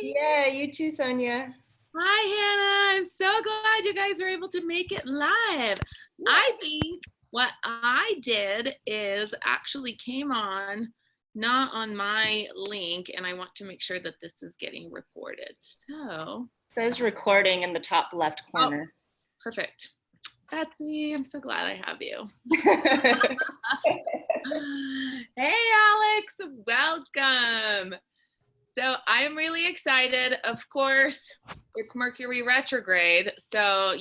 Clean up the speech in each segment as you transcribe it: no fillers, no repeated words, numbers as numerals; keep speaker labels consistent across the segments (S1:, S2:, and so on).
S1: Yeah, you too, Sonia.
S2: Hi, Hannah. I'm so glad you guys were able to make it live. I think what I did is actually came on, not on my link, and I want to make sure that this is getting recorded. So,
S1: It says recording in the top left corner.
S2: perfect. Betsy, I'm so glad I have you. Hey, Alex, welcome. So I'm really excited. Of course, it's Mercury retrograde, so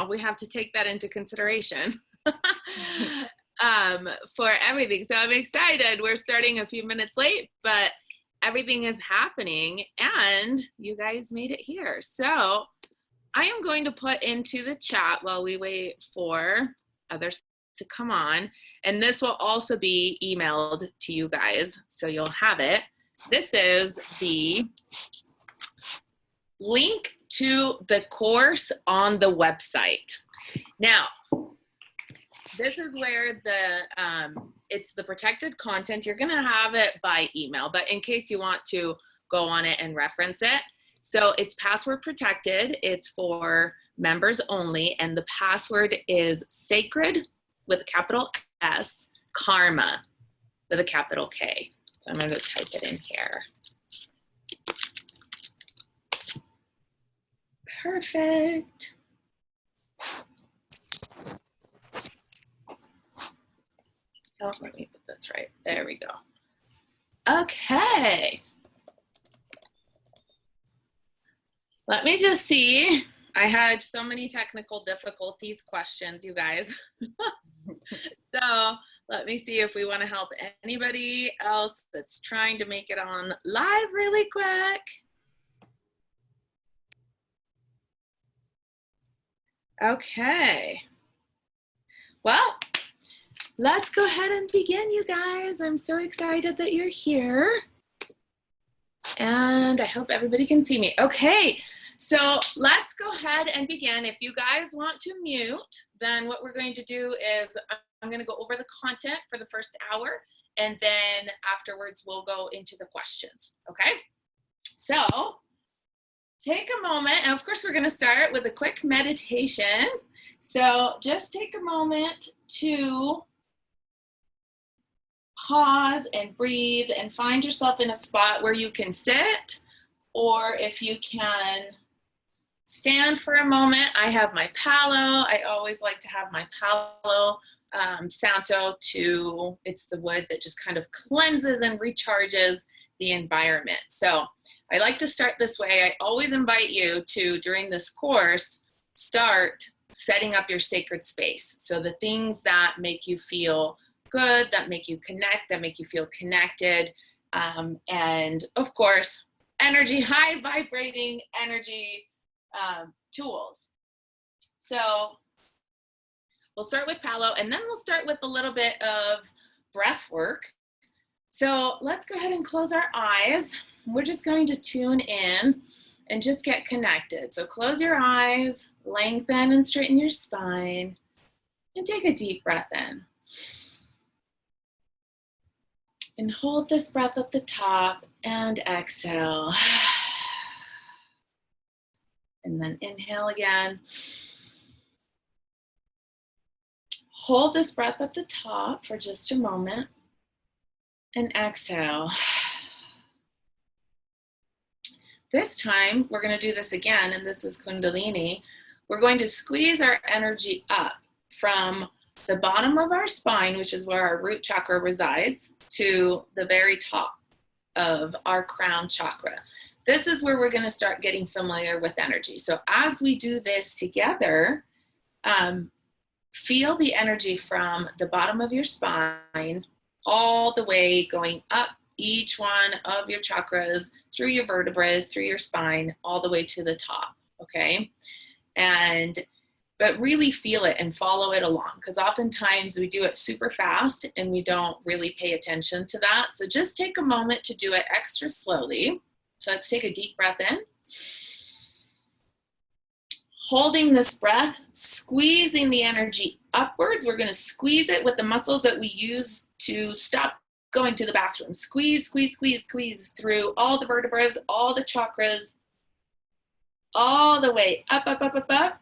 S2: we have to take that into consideration for everything. So I'm excited. We're starting a few minutes late, but everything is happening, and you guys made it here. So I am going to put into the chat while we wait for others to come on, and this will also be emailed to you guys, so you'll have it. This is the link to the course on the website. Now, this is where it's the protected content. You're gonna have it by email, but in case you want to go on it and reference it. So it's password protected. It's for members only, and the password is sacred with a capital S, karma with a capital K. So I'm going to type it in here. Perfect. Oh, let me put this right. There we go. Okay. Let me just see. I had so many technical difficulties questions, you guys. So let me see if we want to help anybody else that's trying to make it on live really quick. Okay. Well, let's go ahead and begin, you guys. I'm so excited that you're here. And I hope everybody can see me. Okay, so let's go ahead and begin. If you guys want to mute, then what we're going to do is I'm going to go over the content for the first hour, and then afterwards we'll go into the questions, okay? So take a moment, and of course we're going to start with a quick meditation. So just take a moment to pause and breathe and find yourself in a spot where you can sit, or if you can stand for a moment. I have my palo. I always like to have my palo santo it's the wood that just kind of cleanses and recharges the environment. So I like to start this way. I always invite you to, during this course, start setting up your sacred space. So the things that make you feel good, that make you connect, that make you feel connected, and of course, energy, high vibrating energy tools. So we'll start with palo, and then we'll start with a little bit of breath work. So let's go ahead and close our eyes. We're just going to tune in and just get connected. So close your eyes, lengthen and straighten your spine, and take a deep breath in. And hold this breath at the top and exhale. And then inhale again. Hold this breath at the top for just a moment and exhale. This time, we're going to do this again, and this is Kundalini. We're going to squeeze our energy up from the bottom of our spine, which is where our root chakra resides, to the very top of our crown chakra. This is where we're going to start getting familiar with energy. So as we do this together, feel the energy from the bottom of your spine all the way going up each one of your chakras, through your vertebrae, through your spine, all the way to the top, okay? But really feel it and follow it along, because oftentimes we do it super fast and we don't really pay attention to that. So just take a moment to do it extra slowly. So let's take a deep breath in. Holding this breath, squeezing the energy upwards. We're going to squeeze it with the muscles that we use to stop going to the bathroom. Squeeze, squeeze, squeeze, squeeze through all the vertebrae, all the chakras, all the way up, up, up, up, up,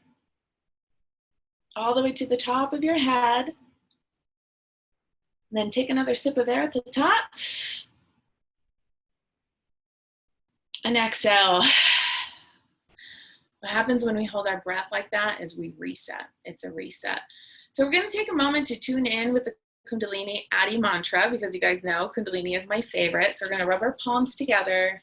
S2: all the way to the top of your head. And then take another sip of air at the top. And exhale. What happens when we hold our breath like that is we reset. It's a reset. So we're going to take a moment to tune in with the Kundalini Adi mantra, because you guys know Kundalini is my favorite. So we're going to rub our palms together,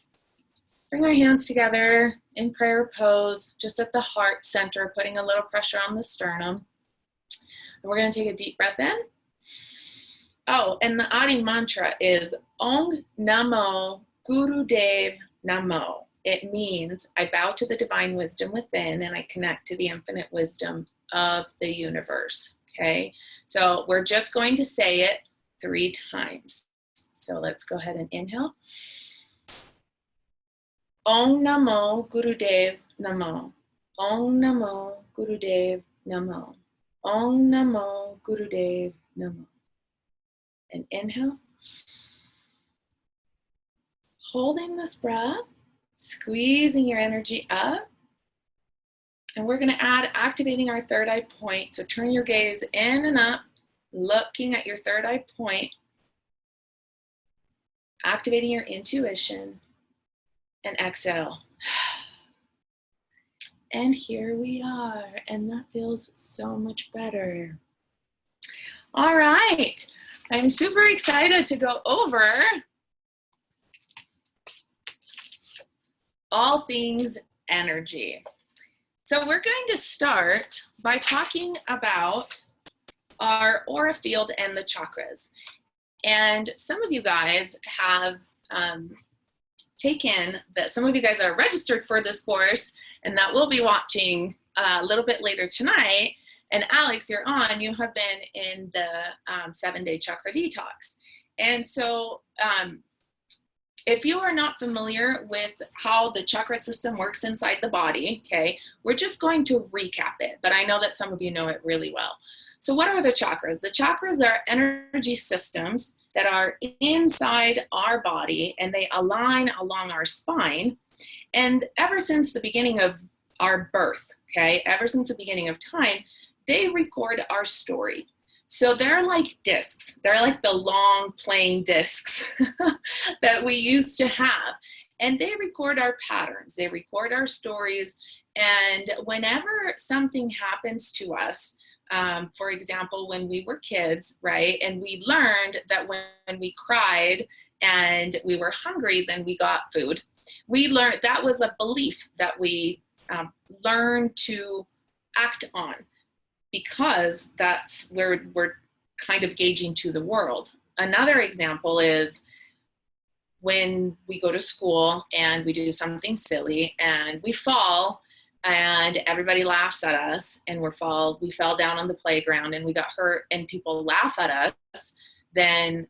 S2: bring our hands together in prayer pose, just at the heart center, putting a little pressure on the sternum. And we're going to take a deep breath in. Oh, and the Adi mantra is Om Namo Guru Dev Namo. It means I bow to the divine wisdom within and I connect to the infinite wisdom of the universe. Okay, so we're just going to say it 3 times. So let's go ahead and inhale. Om Namo Gurudev Namo. Om Namo Gurudev Namo. Om Namo Gurudev Namo. And inhale. Holding this breath, squeezing your energy up. And we're going to add activating our third eye point. So turn your gaze in and up, looking at your third eye point, activating your intuition, and exhale. And here we are, and that feels so much better. All right, I'm super excited to go over all things energy. So we're going to start by talking about our aura field and the chakras. And some of you guys have taken that, some of you guys are registered for this course and that we'll be watching a little bit later tonight. And Alex, you're on, you have been in the 7-day chakra detox. And so if you are not familiar with how the chakra system works inside the body, okay, we're just going to recap it, but I know that some of you know it really well. So what are the chakras? The chakras are energy systems that are inside our body and they align along our spine. And ever since the beginning of our birth, okay, ever since the beginning of time, they record our story. So they're like discs. They're like the long playing discs that we used to have. And they record our patterns. They record our stories. And whenever something happens to us, for example, when we were kids, right, and we learned that when we cried and we were hungry, then we got food. We learned that was a belief that we learned to act on, because that's where we're kind of gauging to the world. Another example is when we go to school and we do something silly and we fall and everybody laughs at us, and we fell down on the playground and we got hurt and people laugh at us, then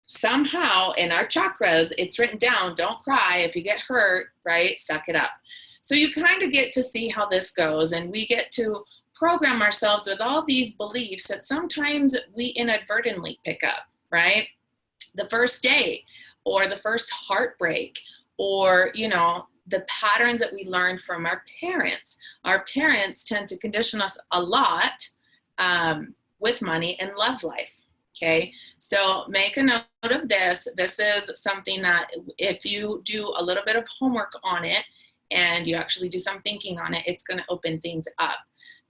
S2: somehow in our chakras, it's written down, don't cry. If you get hurt, right, suck it up. So you kind of get to see how this goes, and we get to program ourselves with all these beliefs that sometimes we inadvertently pick up, right? The first day or the first heartbreak, or, you know, the patterns that we learned from our parents. Our parents tend to condition us a lot with money and love life, okay? So make a note of this. This is something that if you do a little bit of homework on it and you actually do some thinking on it, it's gonna open things up.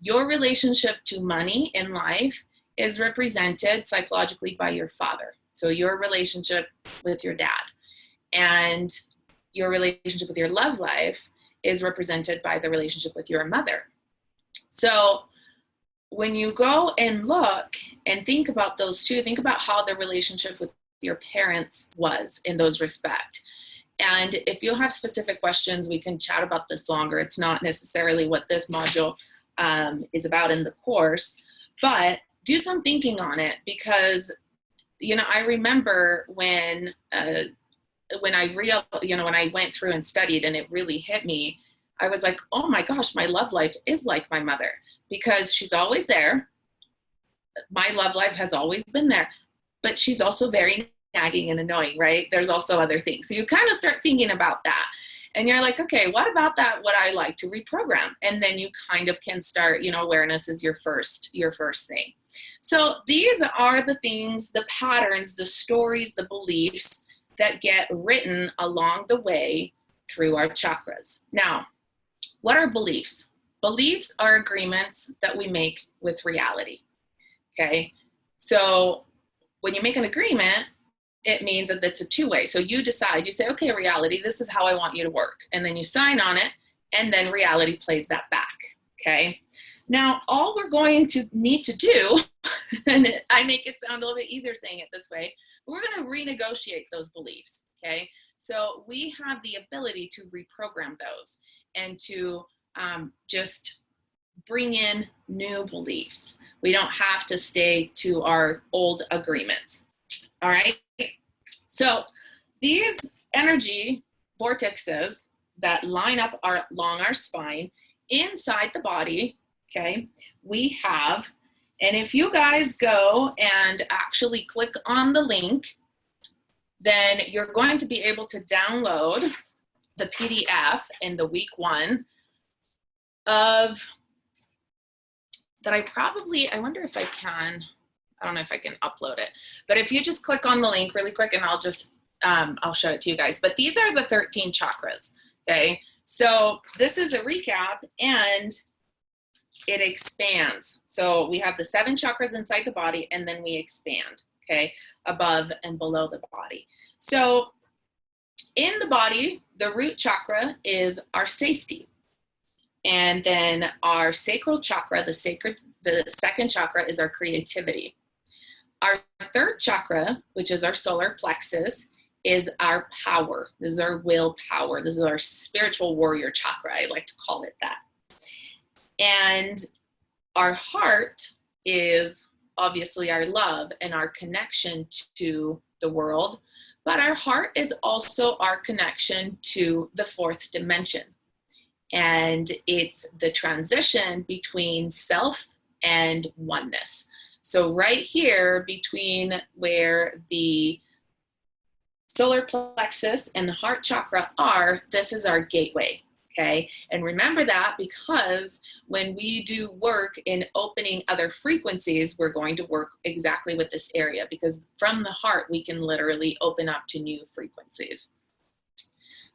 S2: Your relationship to money in life is represented psychologically by your father. So your relationship with your dad, and your relationship with your love life is represented by the relationship with your mother. So when you go and look and think about those two, think about how the relationship with your parents was in those respects. And if you have specific questions, we can chat about this longer. It's not necessarily what this module is about in the course, but do some thinking on it, because, you know, I remember when I went through and studied and it really hit me, I was like, oh my gosh, my love life is like my mother, because she's always there. My love life has always been there, but she's also very nagging and annoying, right? There's also other things. So you kind of start thinking about that. And you're like, okay, what about that would I like to reprogram? And then you kind of can start, you know, awareness is your first thing. So these are the things, the patterns, the stories, the beliefs that get written along the way through our chakras. Now, what are beliefs? Beliefs are agreements that we make with reality, okay? So when you make an agreement, it means that it's a two-way. So you decide, you say, okay, reality, this is how I want you to work. And then you sign on it, and then reality plays that back, okay? Now, all we're going to need to do, and I make it sound a little bit easier saying it this way, we're gonna renegotiate those beliefs, okay? So we have the ability to reprogram those and to just bring in new beliefs. We don't have to stay to our old agreements, all right? So these energy vortexes that line up along our spine, inside the body, okay, we have, and if you guys go and actually click on the link, then you're going to be able to download the PDF in the week 1 of that I wonder if I can, I don't know if I can upload it, but if you just click on the link really quick and I'll just, I'll show it to you guys. But these are the 13 chakras, okay? So this is a recap and it expands. So we have the 7 chakras inside the body and then we expand, okay? Above and below the body. So in the body, the root chakra is our safety. And then our sacral chakra, the second chakra is our creativity. Our third chakra, which is our solar plexus, is our power. This is our willpower. This is our spiritual warrior chakra. I like to call it that. And our heart is obviously our love and our connection to the world, but our heart is also our connection to the 4th dimension. And it's the transition between self and oneness. So right here between where the solar plexus and the heart chakra are, this is our gateway, okay? And remember that because when we do work in opening other frequencies, we're going to work exactly with this area because from the heart, we can literally open up to new frequencies.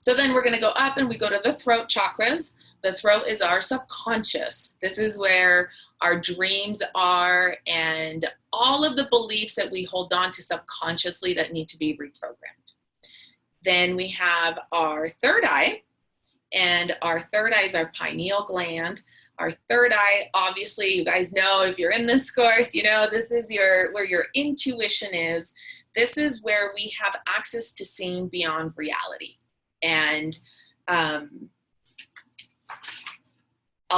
S2: So then we're going to go up and we go to the throat chakras. The throat is our subconscious. This is where our dreams are and all of the beliefs that we hold on to subconsciously that need to be reprogrammed. Then we have our third eye, and our third eye is our pineal gland. Our third eye, obviously, you guys know if you're in this course, you know this is where your intuition is. This is where we have access to seeing beyond reality. And a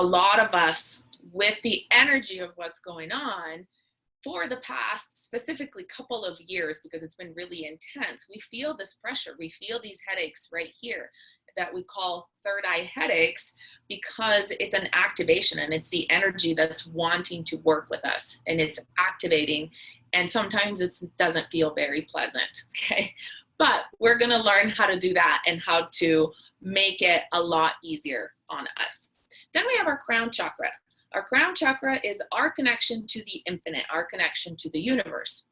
S2: lot of us, with the energy of what's going on for the past specifically couple of years, because it's been really intense, we feel this pressure. We feel these headaches right here that we call third eye headaches because it's an activation and it's the energy that's wanting to work with us and it's activating. And sometimes it doesn't feel very pleasant, okay? But we're gonna learn how to do that and how to make it a lot easier on us. Then we have our crown chakra. Our crown chakra is our connection to the infinite, our connection to the universe.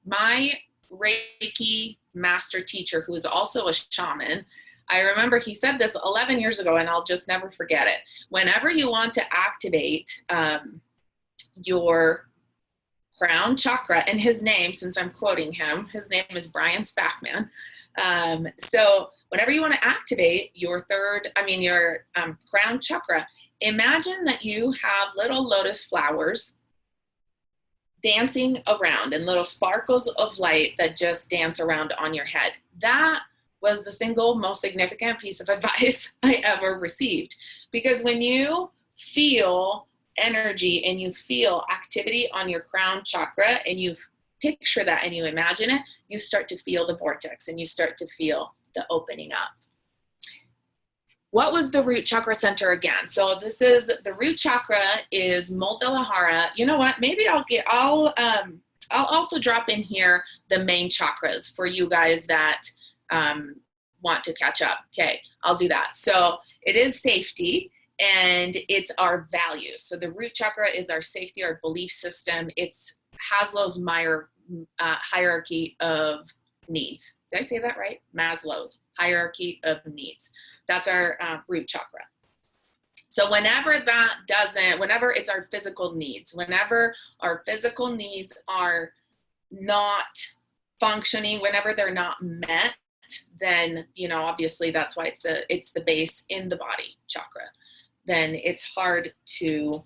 S2: My Reiki master teacher, who is also a shaman, I remember he said this 11 years ago and I'll just never forget it. Whenever you want to activate your crown chakra, and his name, since I'm quoting him, his name is Brian Spackman. So whenever you want to activate your crown chakra, imagine that you have little lotus flowers dancing around and little sparkles of light that just dance around on your head. That was the single most significant piece of advice I ever received. Because when you feel energy and you feel activity on your crown chakra and you picture that and you imagine it, you start to feel the vortex and you start to feel the opening up. What was the root chakra center again? So this is, the root chakra is Muladhara. You know what, maybe I'll I'll also drop in here the main chakras for you guys that want to catch up. Okay, I'll do that. So it is safety, and it's our values. So the root chakra is our safety, our belief system. It's Maslow's hierarchy of needs. Did I say that right? Maslow's hierarchy of needs. That's our root chakra. So whenever it's our physical needs, whenever our physical needs are not functioning, whenever they're not met, then, obviously that's why it's the base in the body chakra. Then it's hard to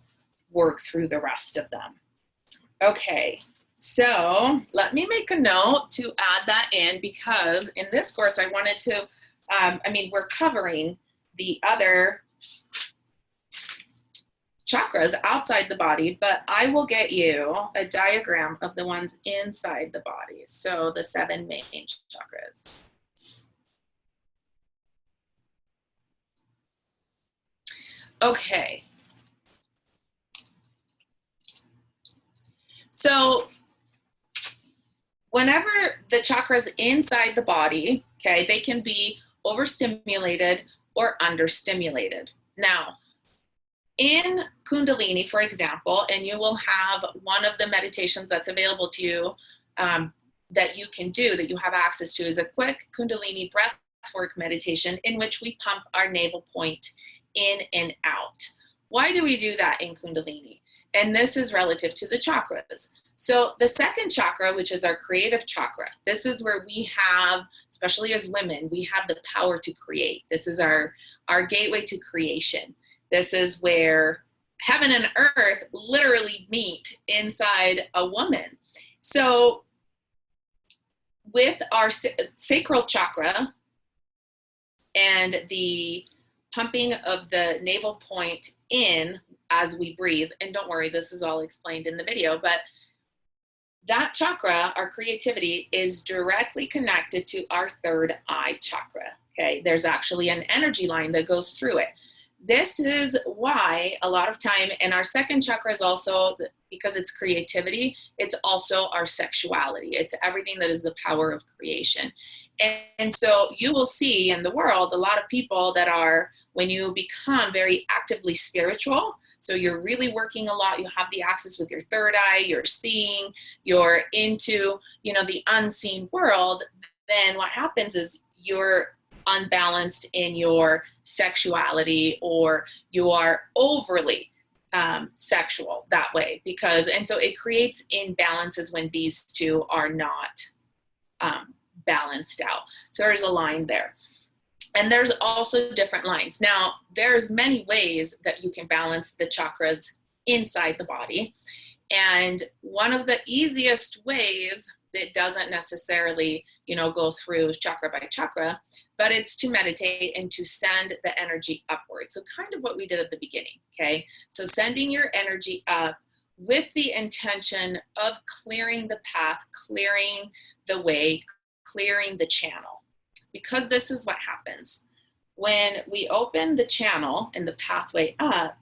S2: work through the rest of them. Okay, so let me make a note to add that in, because in this course I wanted to, we're covering the other chakras outside the body, but I will get you a diagram of the ones inside the body. So the 7 main chakras. Okay. So whenever the chakras inside the body, okay, they can be overstimulated or understimulated. Now, in Kundalini, for example, and you will have one of the meditations that's available to you that you can do, that you have access to, is a quick Kundalini breathwork meditation in which we pump our navel point in and out. Why do we do that in Kundalini? And this is relative to the chakras. So the second chakra, which is our creative chakra, this is where we have, especially as women, we have the power to create. This is our gateway to creation. This is where heaven and earth literally meet inside a woman. So with our sacral chakra and the pumping of the navel point in as we breathe, and don't worry, this is all explained in the video, but that chakra, our creativity, is directly connected to our third eye chakra. Okay, there's actually an energy line that goes through it. This is why a lot of time, and our second chakra is also, because it's creativity, it's also our sexuality. It's everything that is the power of creation. And so you will see in the world a lot of people that are, when you become very actively spiritual, so you're really working a lot, you have the access with your third eye, you're seeing, you're into, the unseen world, then what happens is you're unbalanced in your sexuality, or you are overly sexual that way, and so it creates imbalances when these two are not balanced out. So there's a line there. And there's also different lines. Now, there's many ways that you can balance the chakras inside the body. And one of the easiest ways that doesn't necessarily, go through chakra by chakra, but it's to meditate and to send the energy upward. So kind of what we did at the beginning, okay? So sending your energy up with the intention of clearing the path, clearing the way, clearing the channel. Because this is what happens. When we open the channel and the pathway up,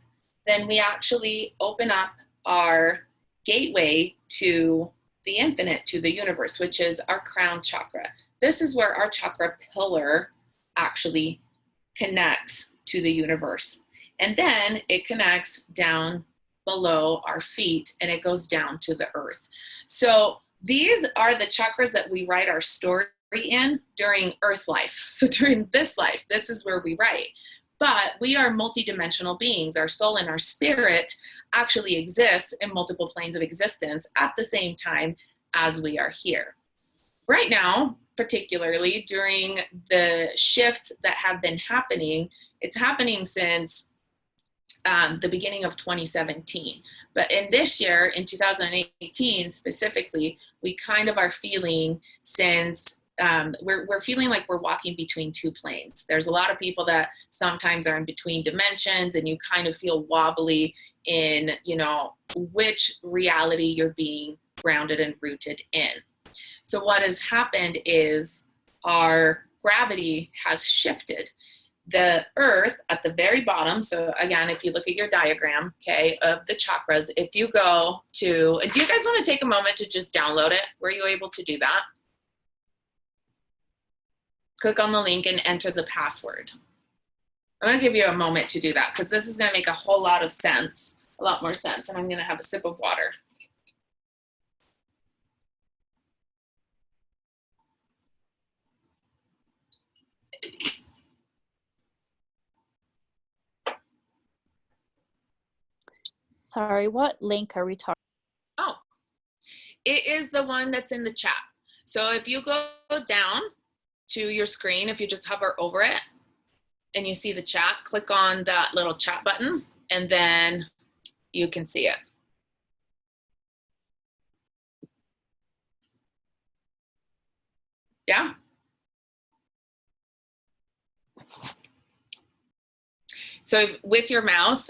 S2: then we actually open up our gateway to the infinite, to the universe, which is our crown chakra. This is where our chakra pillar actually connects to the universe. And then it connects down below our feet, and it goes down to the earth. So these are the chakras that we write our story in during earth life. So during this life, this is where we write. But we are multidimensional beings. Our soul and our spirit actually exist in multiple planes of existence at the same time as we are here. Right now, particularly during the shifts that have been happening, it's happening since the beginning of 2017. But in this year, in 2018 specifically, we kind of are feeling since we're feeling like we're walking between two planes. There's a lot of people that sometimes are in between dimensions, and you kind of feel wobbly in, which reality you're being grounded and rooted in. So what has happened is our gravity has shifted. The earth at the very bottom, so again, if you look at your diagram, okay, of the chakras, if you go to, do you guys want to take a moment to just download it? Were you able to do that? Click on the link and enter the password. I'm going to give you a moment to do that because this is going to make a whole lot of sense, a lot more sense, and I'm going to have a sip of water.
S3: Sorry, what link are we talking?
S2: Oh, it is the one that's in the chat. So if you go down to your screen, if you just hover over it and you see the chat, click on that little chat button and then you can see it. Yeah? So with your mouse,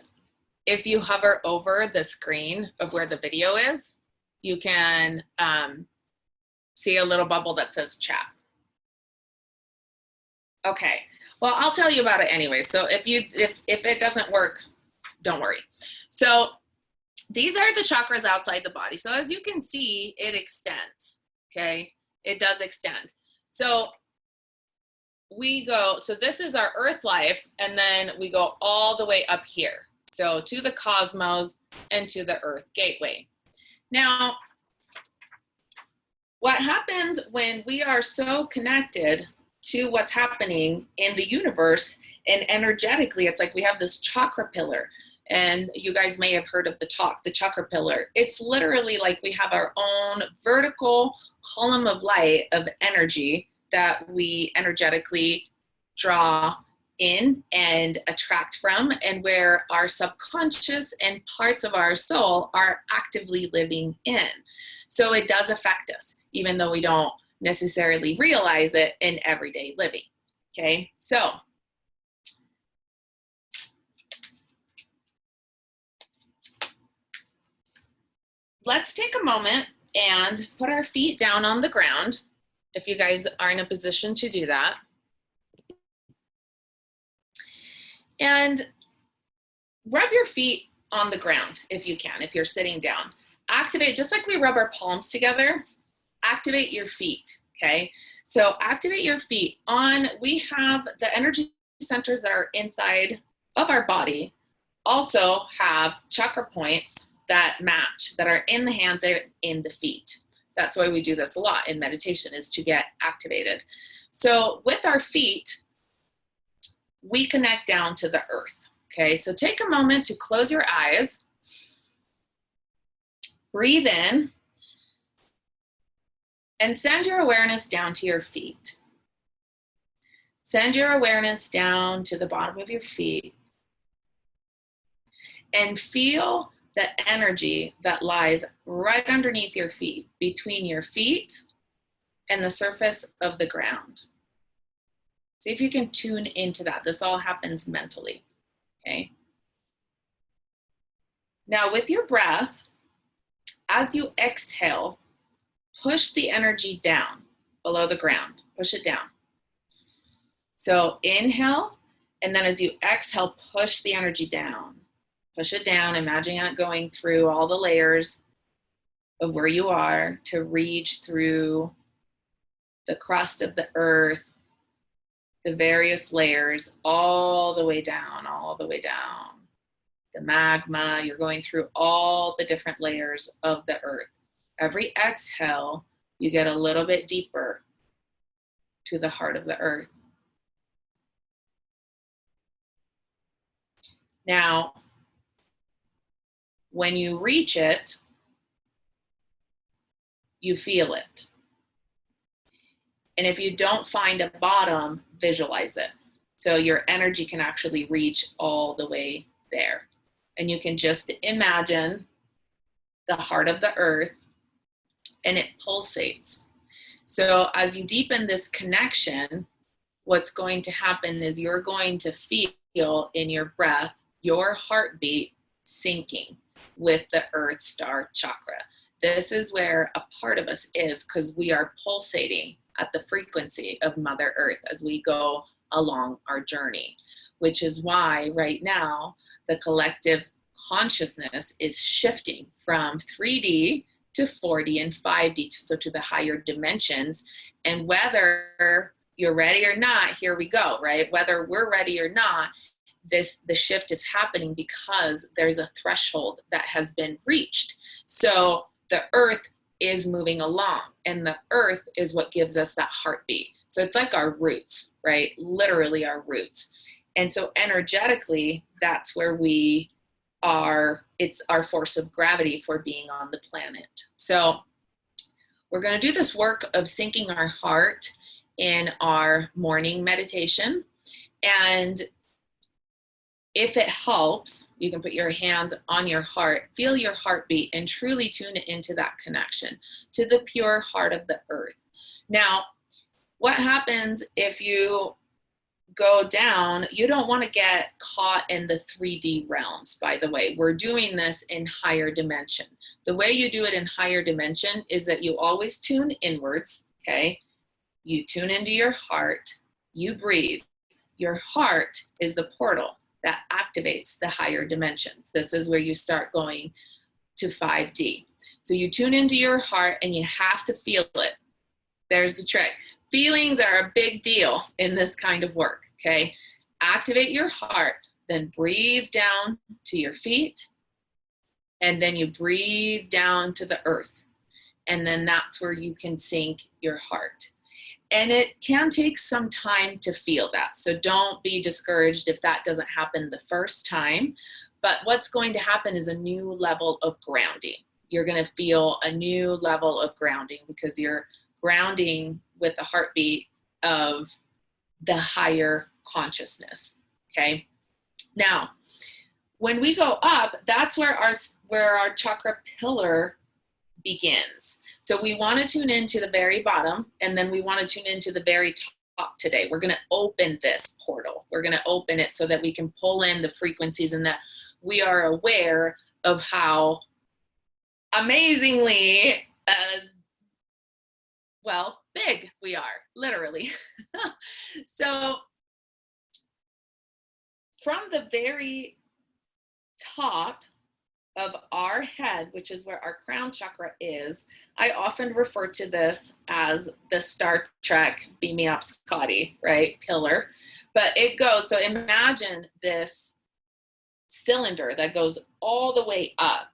S2: if you hover over the screen of where the video is, you can see a little bubble that says chat. Okay, well, I'll tell you about it anyway. So if it doesn't work, don't worry. So these are the chakras outside the body. So as you can see, it extends, okay? It does extend. So we go, so this is our earth life, and then we go all the way up here. So to the cosmos and to the earth gateway. Now, what happens when we are so connected to what's happening in the universe and energetically, it's like we have this chakra pillar, and you guys may have heard of the chakra pillar. It's literally like we have our own vertical column of light of energy that we energetically draw in and attract from, and where our subconscious and parts of our soul are actively living in. So it does affect us, even though we don't necessarily realize it in everyday living. Okay, so let's take a moment and put our feet down on the ground, if you guys are in a position to do that. And rub your feet on the ground if you can, if you're sitting down. Activate, just like we rub our palms together, activate your feet, okay? So activate your feet on, we have the energy centers that are inside of our body also have chakra points that match, that are in the hands and in the feet. That's why we do this a lot in meditation, is to get activated. So with our feet, we connect down to the earth, okay? So take a moment to close your eyes, breathe in, and send your awareness down to your feet. Send your awareness down to the bottom of your feet and feel the energy that lies right underneath your feet, between your feet and the surface of the ground. See if you can tune into that. This all happens mentally, okay? Now with your breath, as you exhale, push the energy down below the ground. Push it down. So inhale, and then as you exhale, push the energy down. Push it down, imagine it going through all the layers of where you are to reach through the crust of the earth, the various layers, all the way down, all the way down. The magma, you're going through all the different layers of the earth. Every exhale, you get a little bit deeper to the heart of the earth. Now, when you reach it, you feel it. And if you don't find a bottom, visualize it. So your energy can actually reach all the way there. And you can just imagine the heart of the earth, and it pulsates. So as you deepen this connection, what's going to happen is you're going to feel in your breath, your heartbeat syncing with the earth star chakra. This is where a part of us is, because we are pulsating at the frequency of Mother Earth as we go along our journey, which is why right now the collective consciousness is shifting from 3D to 4D and 5D, so to the higher dimensions. And whether you're ready or not, here we go, right? Whether we're ready or not, the shift is happening because there's a threshold that has been reached. So the earth is moving along, and the earth is what gives us that heartbeat. So it's like our roots, right? Literally our roots. And so energetically, that's where we are, it's our force of gravity for being on the planet. So we're going to do this work of syncing our heart in our morning meditation. And if it helps, you can put your hands on your heart, feel your heartbeat, and truly tune into that connection to the pure heart of the earth. Now, what happens if you go down? You don't want to get caught in the 3D realms, by the way. We're doing this in higher dimension. The way you do it in higher dimension is that you always tune inwards, okay? You tune into your heart, you breathe. Your heart is the portal that activates the higher dimensions. This is where you start going to 5D. So you tune into your heart and you have to feel it. There's the trick. Feelings are a big deal in this kind of work, okay? Activate your heart, then breathe down to your feet, and then you breathe down to the earth. And then that's where you can sync your heart. And it can take some time to feel that. So don't be discouraged if that doesn't happen the first time. But what's going to happen is a new level of grounding. You're going to feel a new level of grounding because you're grounding with the heartbeat of the higher consciousness, okay? Now, when we go up, that's where our chakra pillar begins. So we want to tune into the very bottom, and then we want to tune into the very top today. We're going to open this portal. We're going to open it so that we can pull in the frequencies and that we are aware of how amazingly, big we are, literally. So from the very top of our head, which is where our crown chakra is, I often refer to this as the Star Trek Beam Me Up Scotty, right, pillar. But it goes, so imagine this cylinder that goes all the way up,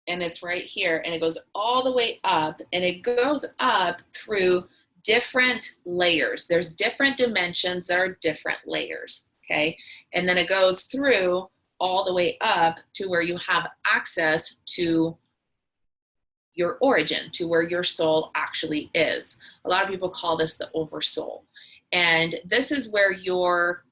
S2: and it's right here, and it goes all the way up, and it goes up through different layers. There's different dimensions that are different layers, okay? And then it goes through all the way up to where you have access to your origin, to where your soul actually is. A lot of people call this the oversoul. And this is where your,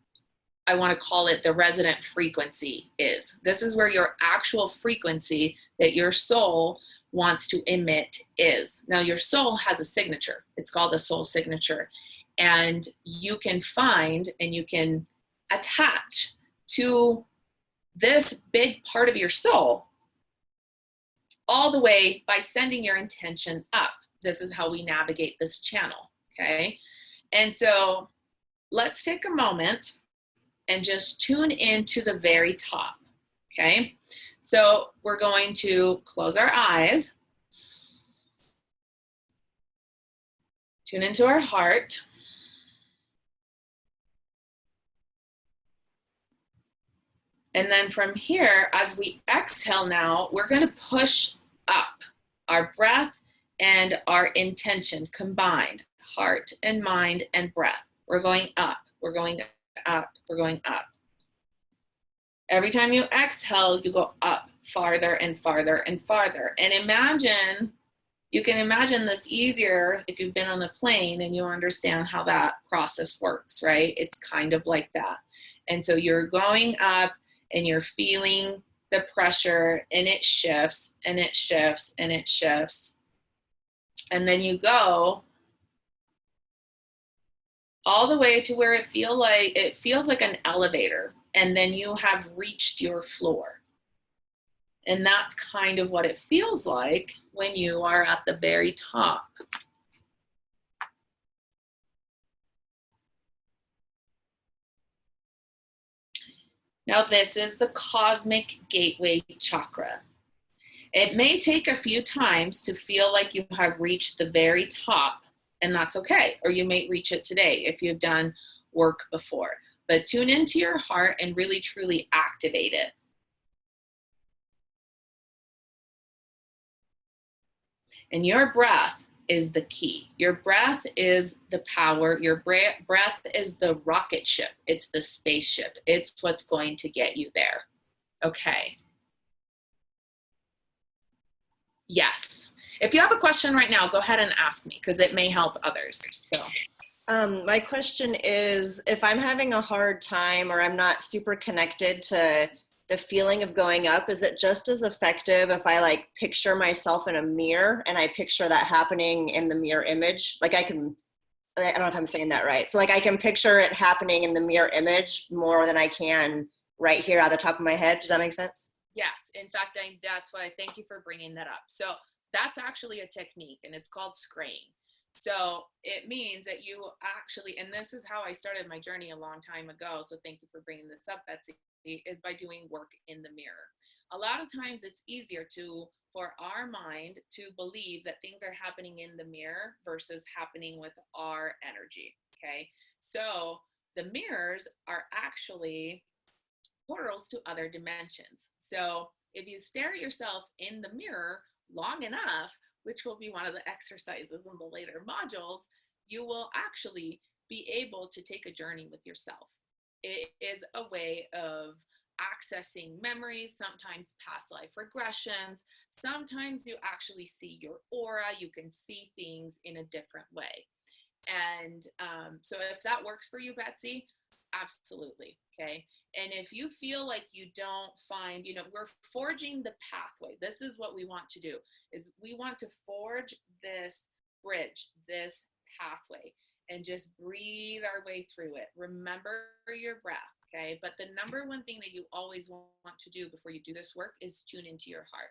S2: I want to call it the resident frequency is. This is where your actual frequency that your soul wants to emit is. Now your soul has a signature. It's called a soul signature. And you can find and you can attach to this big part of your soul all the way by sending your intention up. This is how we navigate this channel, okay? And so let's take a moment and just tune into the very top, okay? So we're going to close our eyes, tune into our heart, and then from here, as we exhale now, we're going to push up our breath and our intention combined, heart and mind and breath. We're going up, we're going up, we're going up. Every time you exhale, you go up farther and farther and farther. And imagine, you can imagine this easier if you've been on a plane and you understand how that process works, right? It's kind of like that. And so you're going up and you're feeling the pressure, and it shifts and it shifts and it shifts. And then you go all the way to where it feels like an elevator, and then you have reached your floor. And that's kind of what it feels like when you are at the very top. Now, this is the cosmic gateway chakra. It may take a few times to feel like you have reached the very top, and that's okay. Or you may reach it today if you've done work before. But tune into your heart and really truly activate it. And your breath is the key. Your breath is the power. Your breath is the rocket ship. It's the spaceship. It's what's going to get you there. Okay. Yes. If you have a question right now, go ahead and ask me because it may help others. So.
S1: My question is, if I'm having a hard time or I'm not super connected to the feeling of going up, is it just as effective if I like picture myself in a mirror and I picture that happening in the mirror image? Like I don't know if I'm saying that right. So like I can picture it happening in the mirror image more than I can right here at the top of my head. Does that make sense?
S2: Yes. In fact, that's why I thank you for bringing that up. So that's actually a technique and it's called scrying. So it means that you actually, and this is how I started my journey a long time ago. So thank you for bringing this up, Betsy, is by doing work in the mirror. A lot of times it's easier for our mind to believe that things are happening in the mirror versus happening with our energy. Okay. So the mirrors are actually portals to other dimensions. So if you stare at yourself in the mirror long enough, which will be one of the exercises in the later modules, you will actually be able to take a journey with yourself. It is a way of accessing memories, sometimes past life regressions. Sometimes you actually see your aura, you can see things in a different way. And so if that works for you, Betsy, absolutely. Okay. And if you feel like you don't find, we're forging the pathway. This is what we want to do, is we want to forge this bridge, this pathway, and just breathe our way through it. Remember your breath. Okay. But the number one thing that you always want to do before you do this work is tune into your heart.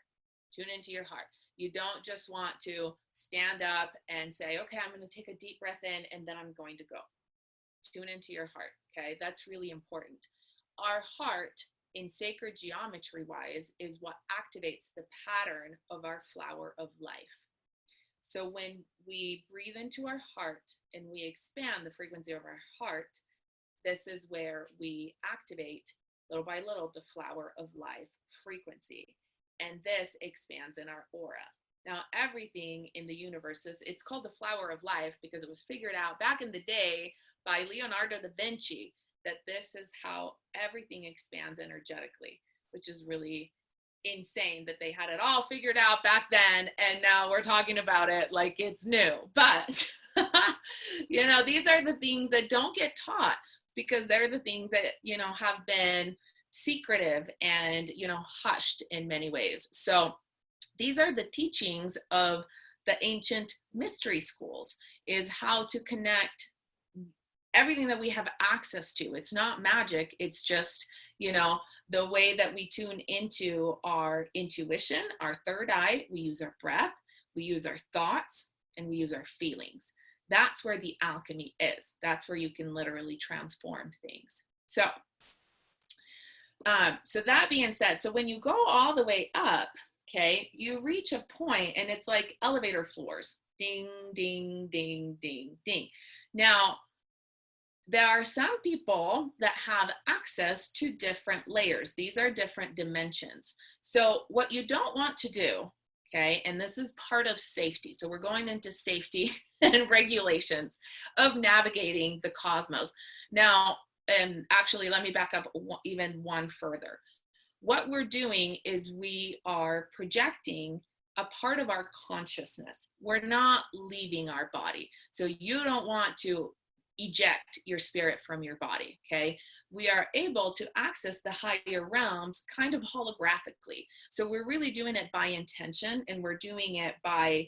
S2: Tune into your heart. You don't just want to stand up and say, okay, I'm going to take a deep breath in and then I'm going to go. Tune into your heart. Okay. That's really important. Our heart, in sacred geometry wise, is what activates the pattern of our flower of life. So when we breathe into our heart and we expand the frequency of our heart, this is where we activate little by little the flower of life frequency. And this expands in our aura. Now, everything in the universe it's called the flower of life because it was figured out back in the day by Leonardo da Vinci, that this is how everything expands energetically, which is really insane that they had it all figured out back then. And now we're talking about it like it's new. But, these are the things that don't get taught because they're the things that, have been secretive and, hushed in many ways. So these are the teachings of the ancient mystery schools, is how to connect everything that we have access to. It's not magic. It's just, the way that we tune into our intuition, our third eye. We use our breath, we use our thoughts, and we use our feelings. That's where the alchemy is. That's where you can literally transform things. So that being said, so when you go all the way up, okay, you reach a point and it's like elevator floors. Ding, ding, ding, ding, ding. Now, there are some people that have access to different layers. These are different dimensions. So what you don't want to do, okay, and this is part of safety. So we're going into safety and regulations of navigating the cosmos. Now, and actually, let me back up even one further. What we're doing is we are projecting a part of our consciousness. We're not leaving our body. So you don't want to eject your spirit from your body, okay? We are able to access the higher realms kind of holographically. So we're really doing it by intention, and we're doing it by,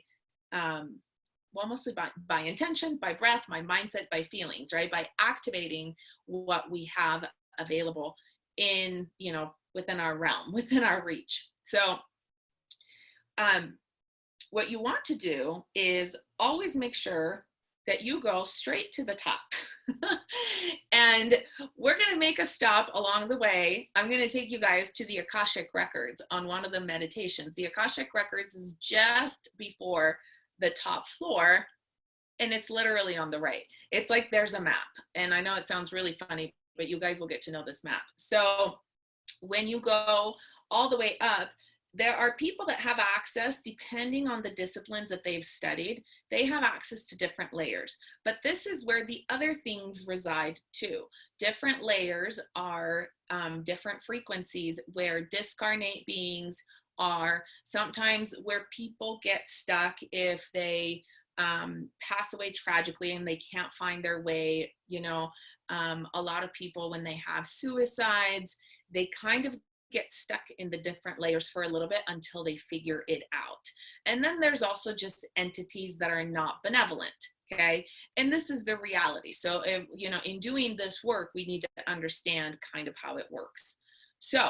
S2: mostly by intention, by breath, by mindset, by feelings, right? By activating what we have available in, within our realm, within our reach. So what you want to do is always make sure that you go straight to the top. And we're going to make a stop along the way. I'm going to take you guys to the Akashic Records on one of the meditations. The Akashic Records is just before the top floor, and it's literally on the right. It's like there's a map. And I know it sounds really funny, but you guys will get to know this map. So when you go all the way up, there are people that have access, depending on the disciplines that they've studied, they have access to different layers. But this is where the other things reside too. Different layers are different frequencies where discarnate beings are, sometimes where people get stuck if they pass away tragically and they can't find their way. You know, a lot of people, when they have suicides, they kind of get stuck in the different layers for a little bit until they figure it out. And then there's also just entities that are not benevolent, okay? And this is the reality. So, if, you know, in doing this work, we need to understand kind of how it works. So,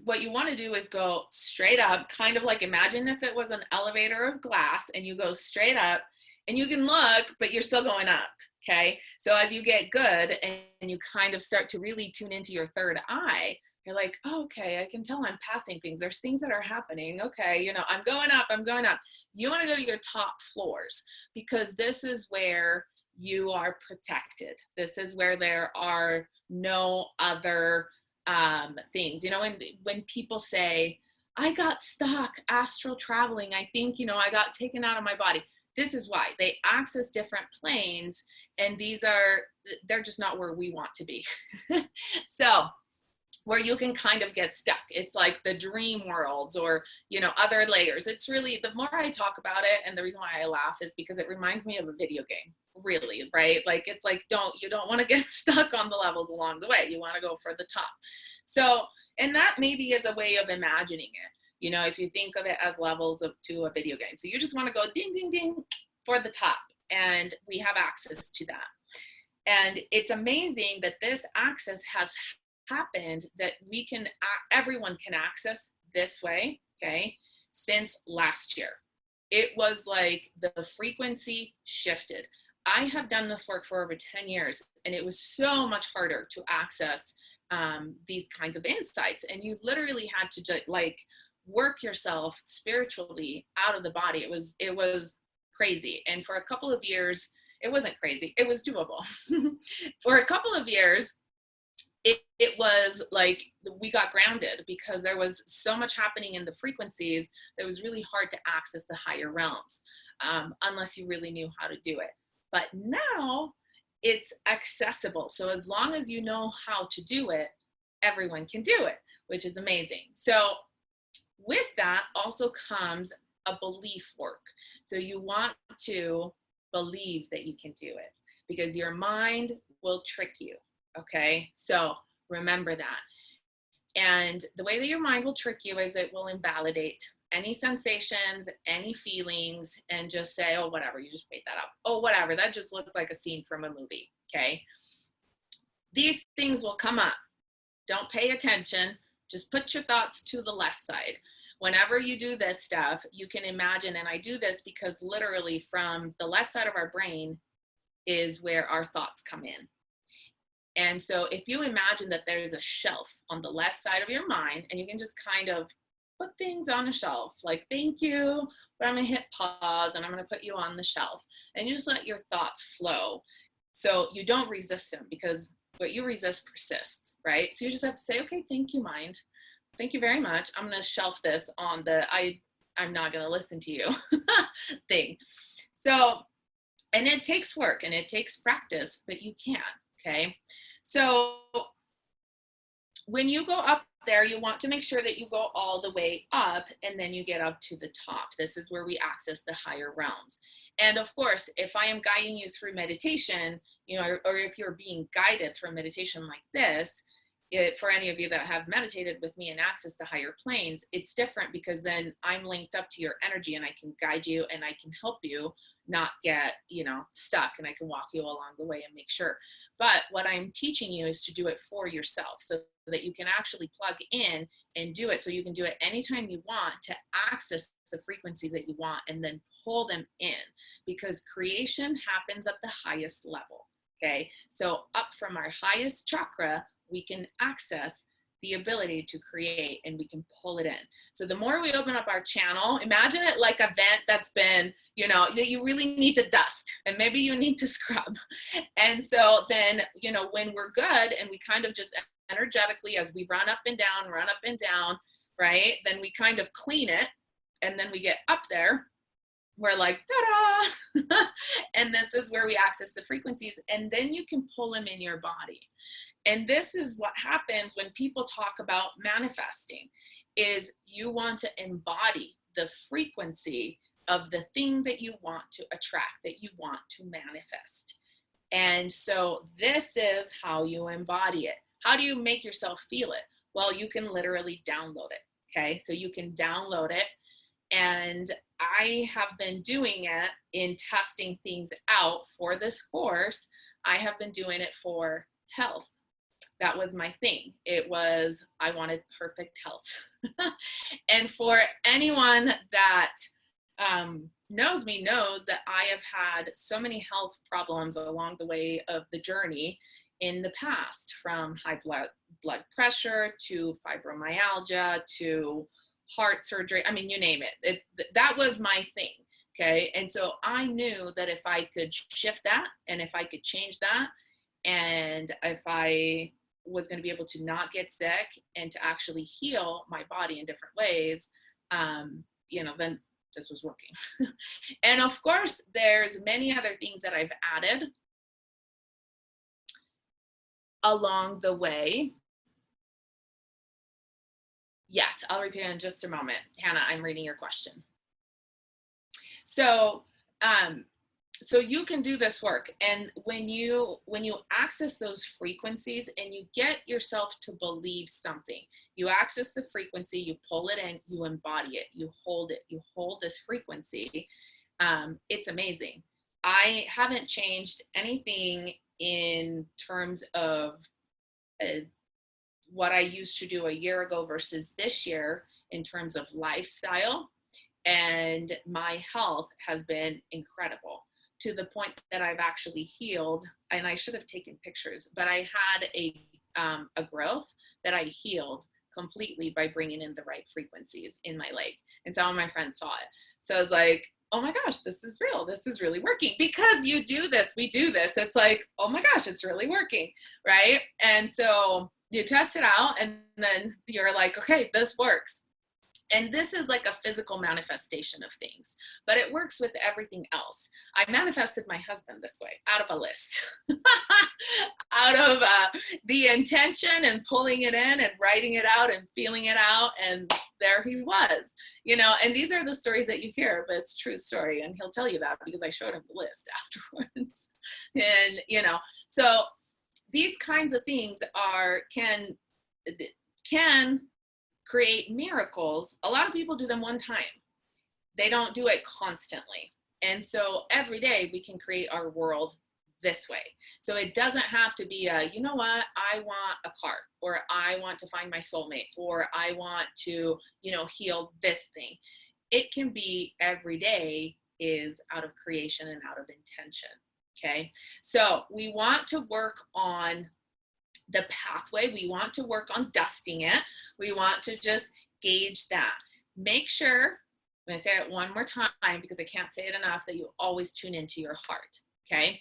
S2: what you want to do is go straight up, kind of like imagine if it was an elevator of glass and you go straight up and you can look, but you're still going up. Okay, so as you get good and you kind of start to really tune into your third eye, you're like, oh, okay, I can tell I'm passing things. There's things that are happening. Okay, you know, I'm going up, I'm going up. You want to go to your top floors because this is where you are protected. This is where there are no other things. You know, when people say, I got stuck astral traveling, I think, you know, I got taken out of my body. This is why they access different planes, and they're just not where we want to be. So where you can kind of get stuck, it's like the dream worlds or, you know, other layers. It's really, the more I talk about it, and the reason why I laugh is because it reminds me of a video game, really, right? Like, it's like, you don't want to get stuck on the levels along the way. You want to go for the top. So, and that maybe is a way of imagining it. You know, if you think of it as levels to a video game. So you just want to go ding, ding, ding for the top. And we have access to that. And it's amazing that this access has happened, that everyone can access this way, okay, since last year. It was like the frequency shifted. I have done this work for over 10 years, and it was so much harder to access these kinds of insights. And you literally had to just like work yourself spiritually out of the body. It was crazy. And for a couple of years, it wasn't crazy. It was doable. For a couple of years, it was like we got grounded because there was so much happening in the frequencies that it was really hard to access the higher realms unless you really knew how to do it. But now it's accessible. So as long as you know how to do it, everyone can do it, which is amazing. So with that also comes a belief work. So you want to believe that you can do it because your mind will trick you. Okay, so remember that. And the way that your mind will trick you is it will invalidate any sensations, any feelings, and just say, oh, whatever, you just made that up. Oh, whatever, that just looked like a scene from a movie, okay? These things will come up. Don't pay attention. Just put your thoughts to the left side. Whenever you do this stuff, you can imagine, and I do this because literally from the left side of our brain is where our thoughts come in. And so if you imagine that there's a shelf on the left side of your mind, and you can just kind of put things on a shelf, like, thank you, but I'm gonna hit pause and I'm gonna put you on the shelf. And you just let your thoughts flow. So you don't resist them because what you resist persists, right? So you just have to say, okay, thank you, mind. Thank you very much. I'm gonna shelf this on the I'm not gonna listen to you thing. So, and it takes work and it takes practice, but you can, okay? So when you go up there, you want to make sure that you go all the way up and then you get up to the top. This is where we access the higher realms. And of course, if I am guiding you through meditation, you know, or if you're being guided through a meditation like this, for any of you that have meditated with me and access the higher planes, it's different because then I'm linked up to your energy and I can guide you and I can help you not get, stuck, and I can walk you along the way and make sure. But what I'm teaching you is to do it for yourself so that you can actually plug in and do it. So you can do it anytime you want to access the frequencies that you want and then pull them in, because creation happens at the highest level. Okay. So up from our highest chakra, we can access the ability to create and we can pull it in. So the more we open up our channel, imagine it like a vent that's been, that you really need to dust and maybe you need to scrub. And so then, when we're good and we kind of just energetically, as we run up and down, right? Then we kind of clean it and then we get up there. We're like, ta-da! And this is where we access the frequencies, and then you can pull them in your body. And this is what happens when people talk about manifesting, is you want to embody the frequency of the thing that you want to attract, that you want to manifest. And so this is how you embody it. How do you make yourself feel it? Well, you can literally download it, okay? So you can download it. And I have been doing it in testing things out for this course. I have been doing it for health. That was my thing. I wanted perfect health. And for anyone that knows me knows that I have had so many health problems along the way of the journey in the past, from high blood pressure to fibromyalgia to heart surgery. I mean, you name it. That was my thing. Okay. And so I knew that if I could shift that and if I could change that, and if I was going to be able to not get sick and to actually heal my body in different ways, then this was working. And of course, there's many other things that I've added along the way. Yes, I'll repeat it in just a moment. Hannah, I'm reading your question. So you can do this work. And when you access those frequencies and you get yourself to believe something, you access the frequency, you pull it in, you embody it, you hold this frequency. It's amazing. I haven't changed anything in terms of what I used to do a year ago versus this year in terms of lifestyle. And my health has been incredible, to the point that I've actually healed, and I should have taken pictures, but I had a growth that I healed completely by bringing in the right frequencies in my leg. And some of my friends saw it. So I was like, oh my gosh, this is real. This is really working, because you do this, we do this. It's like, oh my gosh, it's really working, right? And so you test it out and then you're like, okay, this works. And this is like a physical manifestation of things, but it works with everything else. I manifested my husband this way, out of a list, out of the intention and pulling it in and writing it out and feeling it out. And there he was, and these are the stories that you hear, but it's a true story. And he'll tell you that because I showed him the list afterwards. And, so these kinds of things can create miracles. A lot of people do them one time. They don't do it constantly. And so every day we can create our world this way. So it doesn't have to be you know what, I want a car, or I want to find my soulmate, or I want to, heal this thing. It can be every day is out of creation and out of intention. Okay. So we want to work on the pathway. We want to work on dusting it. We want to just gauge that. Make sure, I'm going to say it one more time because I can't say it enough, that you always tune into your heart. Okay.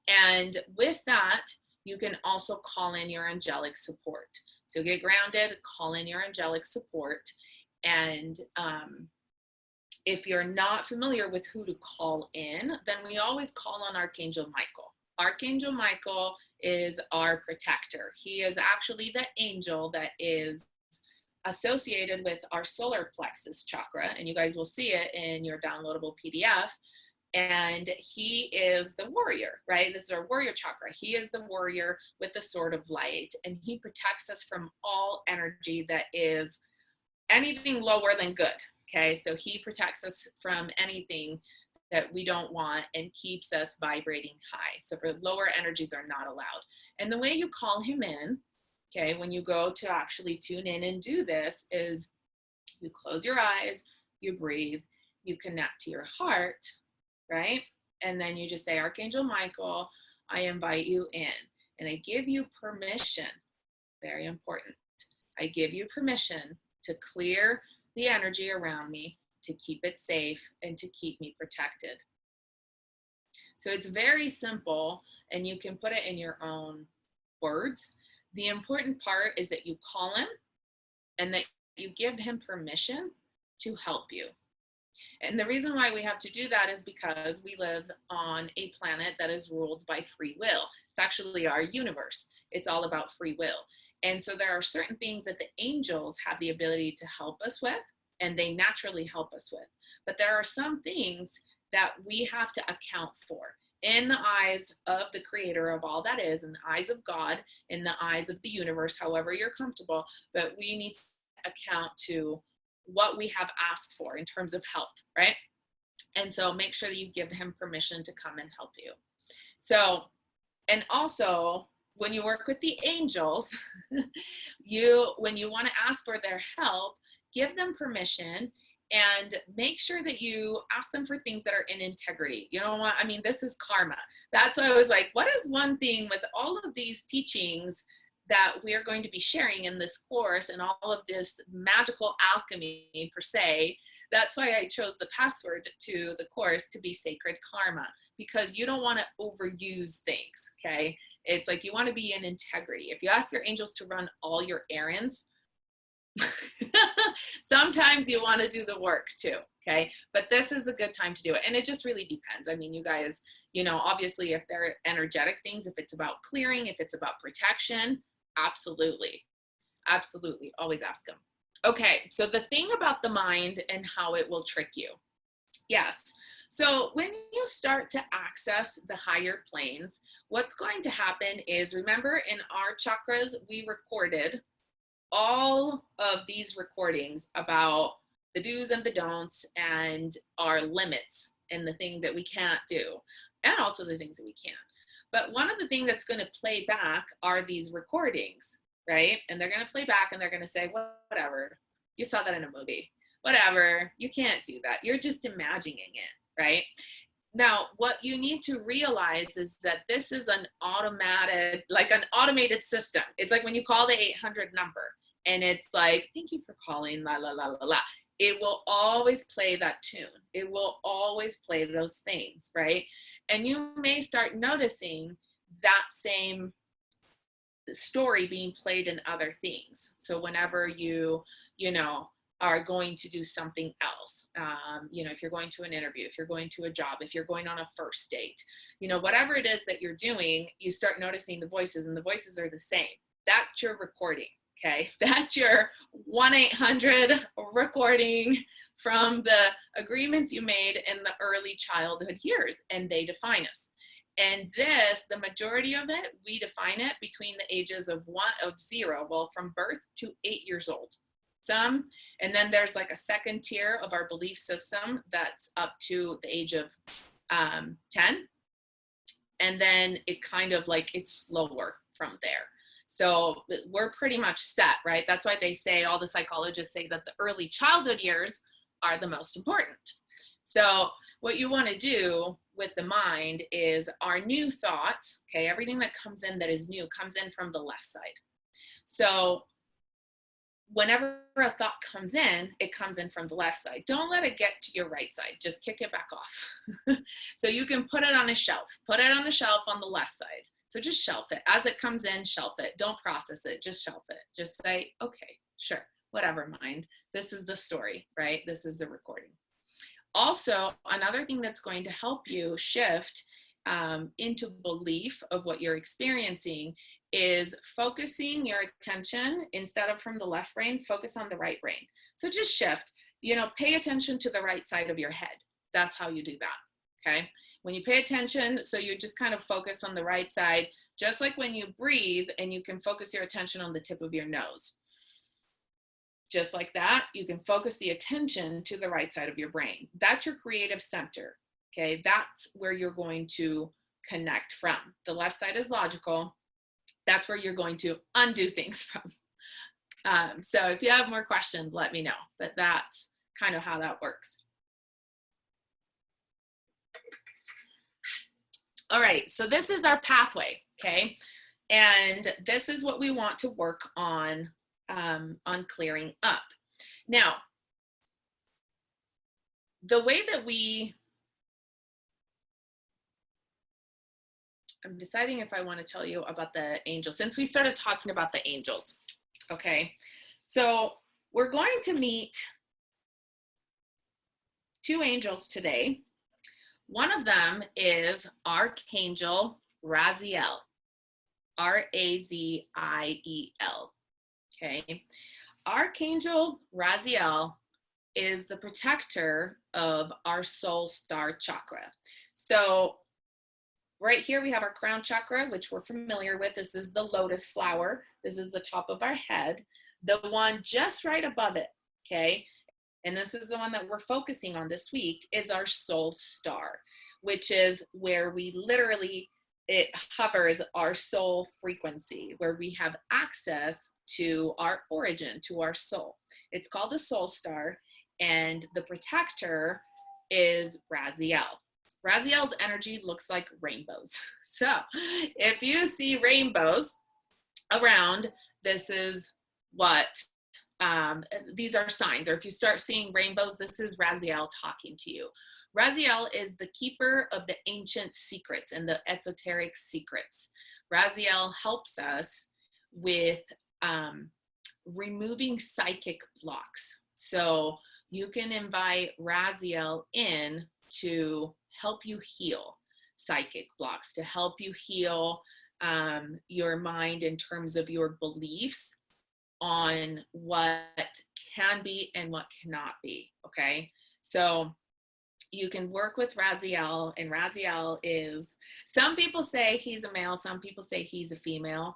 S2: And with that, you can also call in your angelic support. So get grounded, call in your angelic support. And if you're not familiar with who to call in, then we always call on Archangel Michael. Archangel Michael is our protector. He is actually the angel that is associated with our solar plexus chakra, and you guys will see it in your downloadable PDF. And he is the warrior, right? This is our warrior chakra. He is the warrior with the sword of light, and he protects us from all energy that is anything lower than good. Okay, so he protects us from anything that we don't want and keeps us vibrating high. So for lower energies are not allowed. And the way you call him in, okay, when you go to actually tune in and do this, is you close your eyes, you breathe, you connect to your heart, right? And then you just say, Archangel Michael, I invite you in, and I give you permission, very important. I give you permission to clear the energy around me, to keep it safe, and to keep me protected. So it's very simple, and you can put it in your own words. The important part is that you call him and that you give him permission to help you. And the reason why we have to do that is because we live on a planet that is ruled by free will. It's actually our universe. It's all about free will. And so there are certain things that the angels have the ability to help us with, and they naturally help us with. But there are some things that we have to account for in the eyes of the creator of all that is, in the eyes of God, in the eyes of the universe, however you're comfortable. But we need to account to what we have asked for in terms of help, right? And so make sure that you give him permission to come and help you. So, and also when you work with the angels, when you want to ask for their help, give them permission and make sure that you ask them for things that are in integrity. You know what? I mean, this is karma. That's why I was like, what is one thing with all of these teachings that we are going to be sharing in this course and all of this magical alchemy per se? That's why I chose the password to the course to be sacred karma, because you don't want to overuse things, okay? It's like you want to be in integrity. If you ask your angels to run all your errands, sometimes you want to do the work too, okay? But this is a good time to do it. And it just really depends. I mean, you guys, you know, obviously if they're energetic things, if it's about clearing, if it's about protection, absolutely. Absolutely. Always ask them. Okay. So the thing about the mind and how it will trick you. Yes. So when you start to access the higher planes, what's going to happen is, remember in our chakras, we recorded all of these recordings about the do's and the don'ts and our limits and the things that we can't do, and also the things that we can. But one of the things that's going to play back are these recordings, right? And they're going to play back and they're going to say, whatever, you saw that in a movie, whatever, you can't do that. You're just imagining it, right? Now, what you need to realize is that this is an automated system. It's like when you call the 800 number and it's like, thank you for calling, la, la, la, la, la. It will always play that tune. It will always play those things, right? And you may start noticing that same story being played in other things. So whenever you are going to do something else, if you're going to an interview, if you're going to a job, if you're going on a first date, whatever it is that you're doing, you start noticing the voices, and the voices are the same. That's your recording, okay? That's your 1-800 recording from the agreements you made in the early childhood years, and they define us. And this, the majority of it, we define it between the ages of 0, well, from birth to 8 years old. And then there's like a second tier of our belief system that's up to the age of 10. And then it kind of like, it's slower from there. So we're pretty much set, right? That's why they say, all the psychologists say that the early childhood years are the most important. So what you want to do with the mind is our new thoughts, okay? Everything that comes in that is new comes in from the left side. So whenever a thought comes in, it comes in from the left side. Don't let it get to your right side. Just kick it back off. So you can put it on a shelf. Put it on a shelf on the left side. So just shelf it. As it comes in, shelf it. Don't process it. Just shelf it. Just say, okay, sure, whatever, mind. This is the story, right? This is the recording. Also, another thing that's going to help you shift into belief of what you're experiencing is focusing your attention, instead of from the left brain, focus on the right brain. So just shift, pay attention to the right side of your head. That's how you do that, okay? When you pay attention, so you just kind of focus on the right side, just like when you breathe and you can focus your attention on the tip of your nose. Just like that, you can focus the attention to the right side of your brain. That's your creative center, okay? That's where you're going to connect from. The left side is logical. That's where you're going to undo things from. So if you have more questions, let me know, but that's kind of how that works. All right, so this is our pathway, okay? And this is what we want to work on clearing up. Now, the way that I'm deciding if I want to tell you about the angels, since we started talking about the angels, okay? So we're going to meet two angels today. One of them is Archangel Raziel, R-A-Z-I-E-L, okay? Archangel Raziel is the protector of our soul star chakra. So right here we have our crown chakra, which we're familiar with. This is the lotus flower. This is the top of our head. The one just right above it, okay? And this is the one that we're focusing on this week, is our soul star, which is where we literally, it hovers our soul frequency, where we have access to our origin, to our soul. It's called the soul star, and the protector is Raziel. Raziel's energy looks like rainbows. So if you see rainbows around, this is what, these are signs. Or if you start seeing rainbows, this is Raziel talking to you. Raziel is the keeper of the ancient secrets and the esoteric secrets. Raziel helps us with removing psychic blocks. So you can invite Raziel in to help you heal psychic blocks, to help you heal your mind in terms of your beliefs on what can be and what cannot be, okay? So you can work with Raziel, and Raziel is, some people say he's a male, some people say he's a female.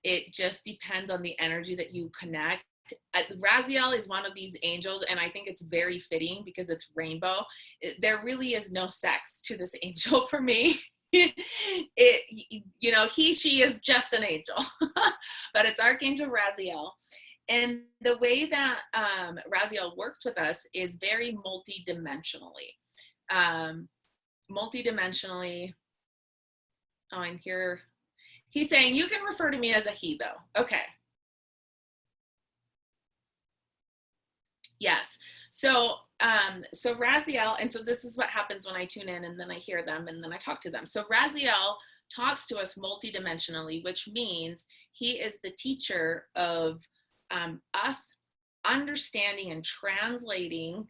S2: It just depends on the energy that you connect. Raziel is one of these angels, and I think it's very fitting because it's rainbow. There really is no sex to this angel for me. You know, he, she is just an angel, but it's Archangel Raziel. And the way that Raziel works with us is very multidimensionally. Multidimensionally, oh, and here, he's saying, you can refer to me as a he though. Okay. Yes. So Raziel, and so this is what happens when I tune in and then I hear them and then I talk to them. So Raziel talks to us multidimensionally, which means he is the teacher of us understanding and translating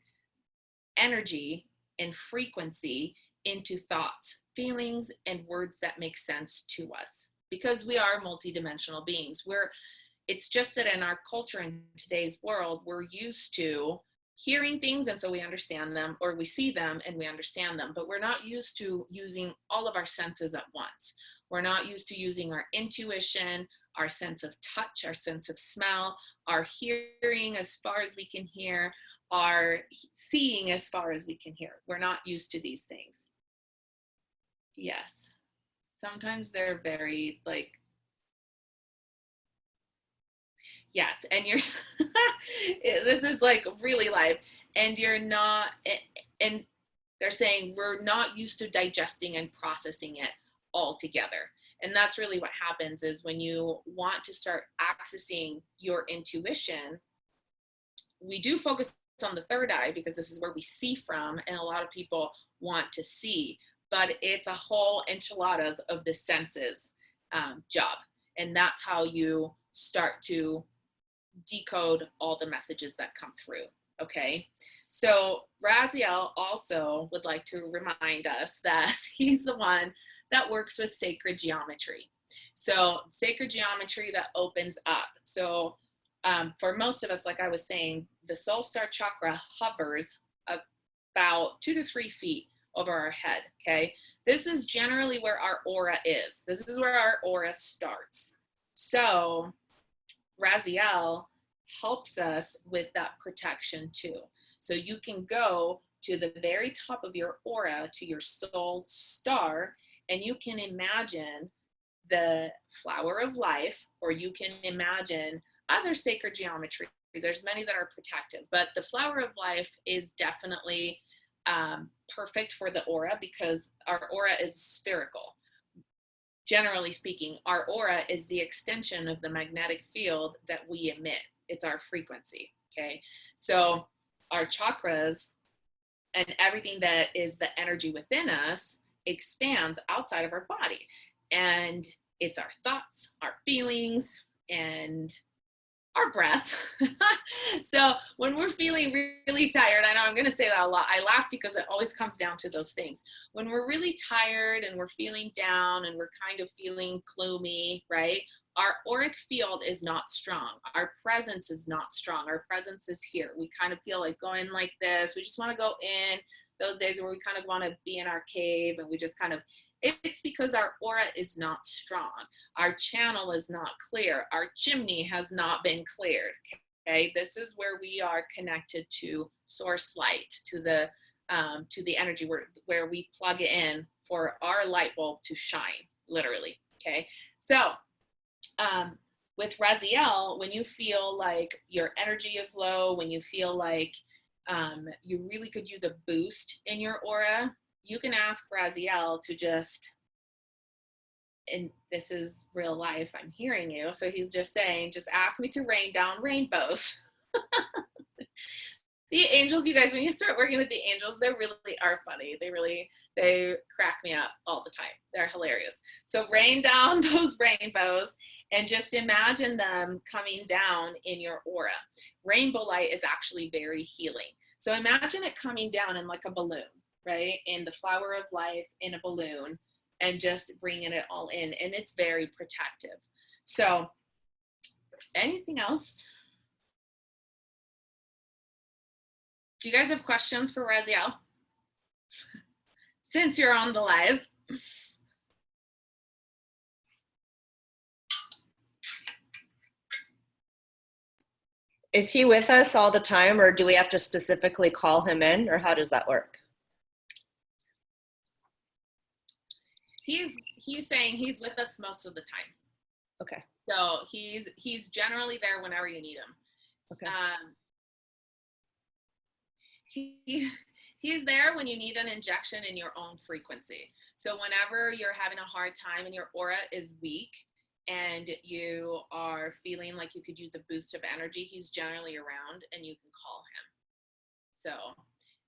S2: energy and frequency into thoughts, feelings, and words that make sense to us, because we are multidimensional beings. It's just that in our culture, in today's world, we're used to hearing things and so we understand them, or we see them and we understand them, but we're not used to using all of our senses at once. We're not used to using our intuition, our sense of touch, our sense of smell, our hearing as far as we can hear, our seeing as far as we can hear. We're not used to these things. Yes. Sometimes they're very like, yes, and you're, this is like really live, and you're not, and they're saying we're not used to digesting and processing it all together. And that's really what happens is when you want to start accessing your intuition, we do focus on the third eye because this is where we see from, and a lot of people want to see, but it's a whole enchiladas of the senses job. And that's how you start to decode all the messages that come through, okay? So Raziel also would like to remind us that he's the one that works with sacred geometry. So sacred geometry that opens up. So for most of us, like I was saying, the soul star chakra hovers about 2 to 3 feet over our head, okay? This is generally where our aura is. This is where our aura starts. So Raziel helps us with that protection too. So you can go to the very top of your aura, to your soul star, and you can imagine the flower of life, or you can imagine other sacred geometry. There's many that are protective, but the flower of life is definitely perfect for the aura because our aura is spherical. Generally speaking, our aura is the extension of the magnetic field that we emit. It's our frequency, okay? So our chakras and everything that is the energy within us expands outside of our body. And it's our thoughts, our feelings, and our breath. So when we're feeling really tired, I know I'm going to say that a lot. I laugh because it always comes down to those things. When we're really tired and we're feeling down and we're kind of feeling gloomy, right? Our auric field is not strong. Our presence is not strong. Our presence is here. We kind of feel like going like this. We just want to go in those days where we kind of want to be in our cave and we just kind of, it's because our aura is not strong. Our channel is not clear. Our chimney has not been cleared. Okay, this is where we are connected to source light, to the energy where we plug it in for our light bulb to shine, literally. Okay, so with Raziel, when you feel like your energy is low, when you feel like you really could use a boost in your aura, you can ask Raziel to just, and this is real life, I'm hearing you, so he's just saying, just ask me to rain down rainbows. The angels, you guys, when you start working with the angels, they really are funny. They crack me up all the time. They're hilarious. So rain down those rainbows and just imagine them coming down in your aura. Rainbow light is actually very healing. So imagine it coming down in like a balloon, right? In the flower of life in a balloon and just bringing it all in. And it's very protective. So anything else? Do you guys have questions for Raziel? Since you're on the live.
S1: Is he with us all the time, or do we have to specifically call him in, or how does that work?
S2: He's saying he's with us most of the time.
S1: Okay.
S2: So he's generally there whenever you need him.
S1: Okay.
S2: He's there when you need an injection in your own frequency. So whenever you're having a hard time and your aura is weak and you are feeling like you could use a boost of energy, he's generally around and you can call him. So,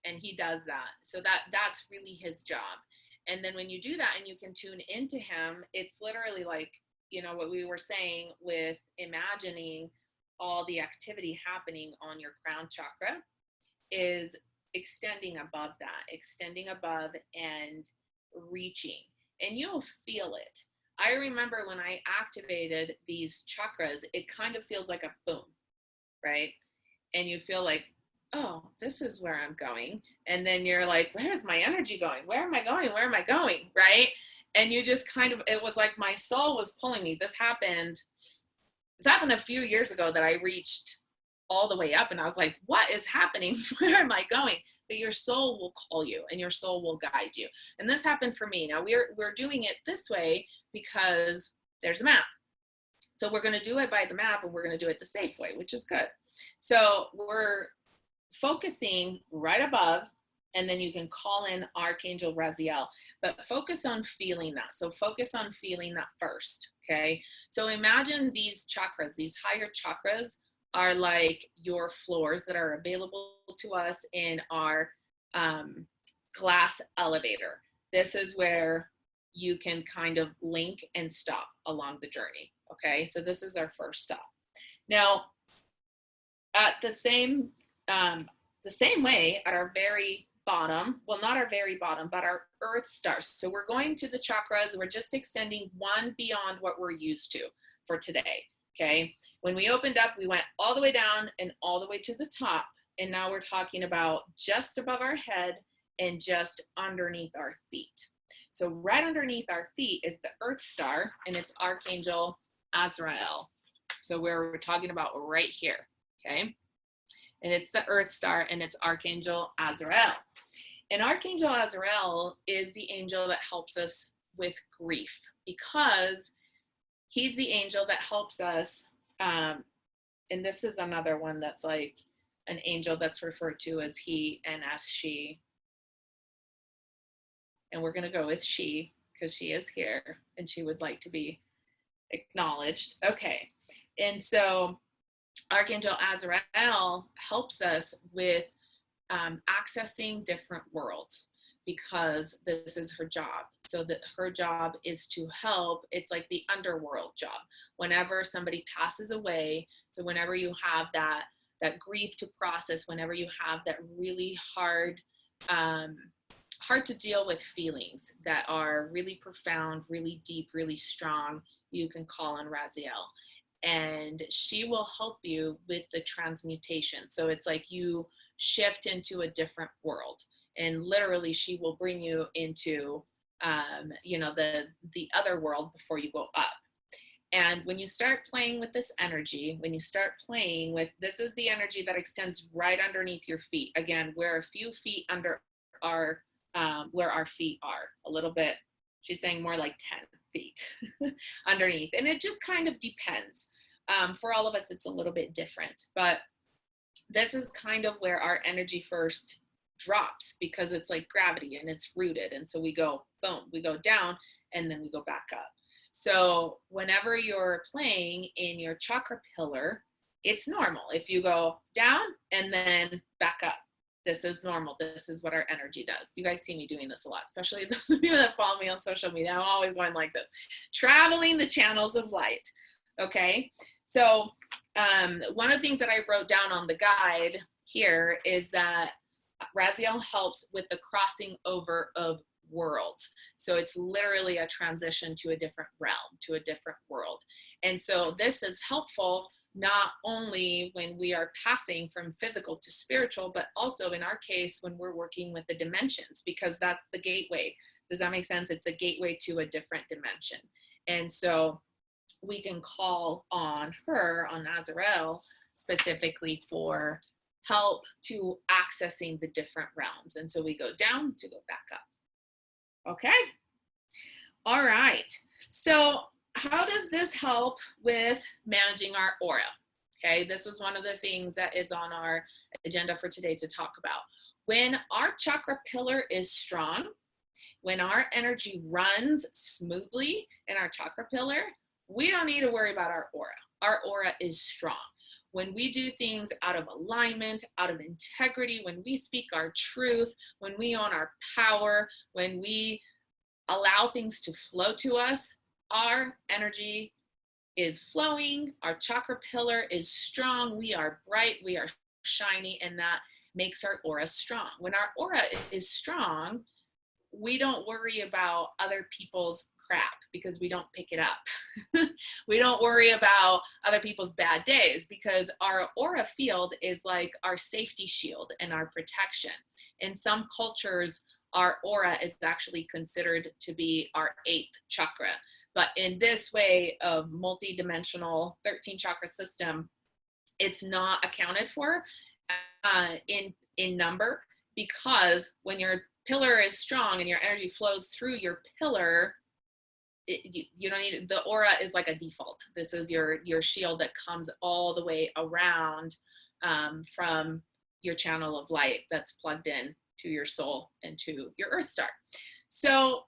S2: and he does that. So that's really his job. And then when you do that and you can tune into him, it's literally like, you know, what we were saying with imagining all the activity happening on your crown chakra is extending above that, extending above and reaching, and you'll feel it. I remember when I activated these chakras, it kind of feels like a boom, right? And you feel like, oh, this is where I'm going. And then you're like, where's my energy going? Where am I going? Where am I going? Right? And you just kind of, it was like my soul was pulling me. This happened a few years ago that I reached all the way up and I was like, what is happening? Where am I going? But your soul will call you and your soul will guide you. And this happened for me. Now we're doing it this way because there's a map. So we're going to do it by the map and we're going to do it the safe way, which is good. So we're focusing right above, and then you can call in Archangel Raziel, but focus on feeling that. So focus on feeling that first, okay? So imagine these chakras, these higher chakras are like your floors that are available to us in our glass elevator. This is where you can kind of link and stop along the journey, okay? So this is our first stop. Now, at the same way, at our very bottom, well, not our very bottom, but our earth stars. So we're going to the chakras, we're just extending one beyond what we're used to for today, okay? When we opened up, we went all the way down and all the way to the top. And now we're talking about just above our head and just underneath our feet. So right underneath our feet is the Earth Star, and it's Archangel Azrael. So we're talking about right here, okay? And it's the Earth Star, and it's Archangel Azrael. And Archangel Azrael is the angel that helps us with grief, because he's the angel that helps us. And this is another one that's like an angel that's referred to as he and as she. And we're going to go with she because she is here and she would like to be acknowledged. Okay. And so Archangel Azrael helps us with accessing different worlds, because this is her job. So that her job is to help. It's like the underworld job. Whenever somebody passes away, so whenever you have that grief to process, whenever you have that really hard to deal with feelings that are really profound, really deep, really strong, you can call on Raziel. And she will help you with the transmutation. So it's like you shift into a different world. And literally she will bring you into, the other world before you go up. And when you start playing with this energy, when you start playing with, this is the energy that extends right underneath your feet. Again, we're a few feet under our, where our feet are, a little bit, she's saying more like 10 feet underneath. And it just kind of depends. For all of us, it's a little bit different, but this is kind of where our energy first drops, because it's like gravity and it's rooted. And so we go, boom, we go down and then we go back up. So whenever you're playing in your chakra pillar, it's normal. If you go down and then back up, this is normal. This is what our energy does. You guys see me doing this a lot, especially those of you that follow me on social media. I'm always going like this, traveling the channels of light. Okay. So one of the things that I wrote down on the guide here is that Raziel helps with the crossing over of worlds. So it's literally a transition to a different realm, to a different world. And so this is helpful not only when we are passing from physical to spiritual, but also in our case, when we're working with the dimensions, because that's the gateway. Does that make sense? It's a gateway to a different dimension. And so we can call on her, on Azrael, specifically for help to accessing the different realms. And so we go down to go back up. Okay. All right. So how does this help with managing our aura? Okay. This was one of the things that is on our agenda for today to talk about. When our chakra pillar is strong, when our energy runs smoothly in our chakra pillar, we don't need to worry about our aura. Our aura is strong. When we do things out of alignment, out of integrity, when we speak our truth, when we own our power, when we allow things to flow to us, our energy is flowing, our chakra pillar is strong, we are bright, we are shiny, and that makes our aura strong. When our aura is strong, we don't worry about other people's crap because we don't pick it up. We don't worry about other people's bad days because our aura field is like our safety shield and our protection. In some cultures, our aura is actually considered to be our 8th chakra. But in this way of multi-dimensional 13 chakra system, it's not accounted for in number, because when your pillar is strong and your energy flows through your pillar, you don't need, the aura is like a default. This is your shield that comes all the way around from your channel of light that's plugged in to your soul and to your earth star. So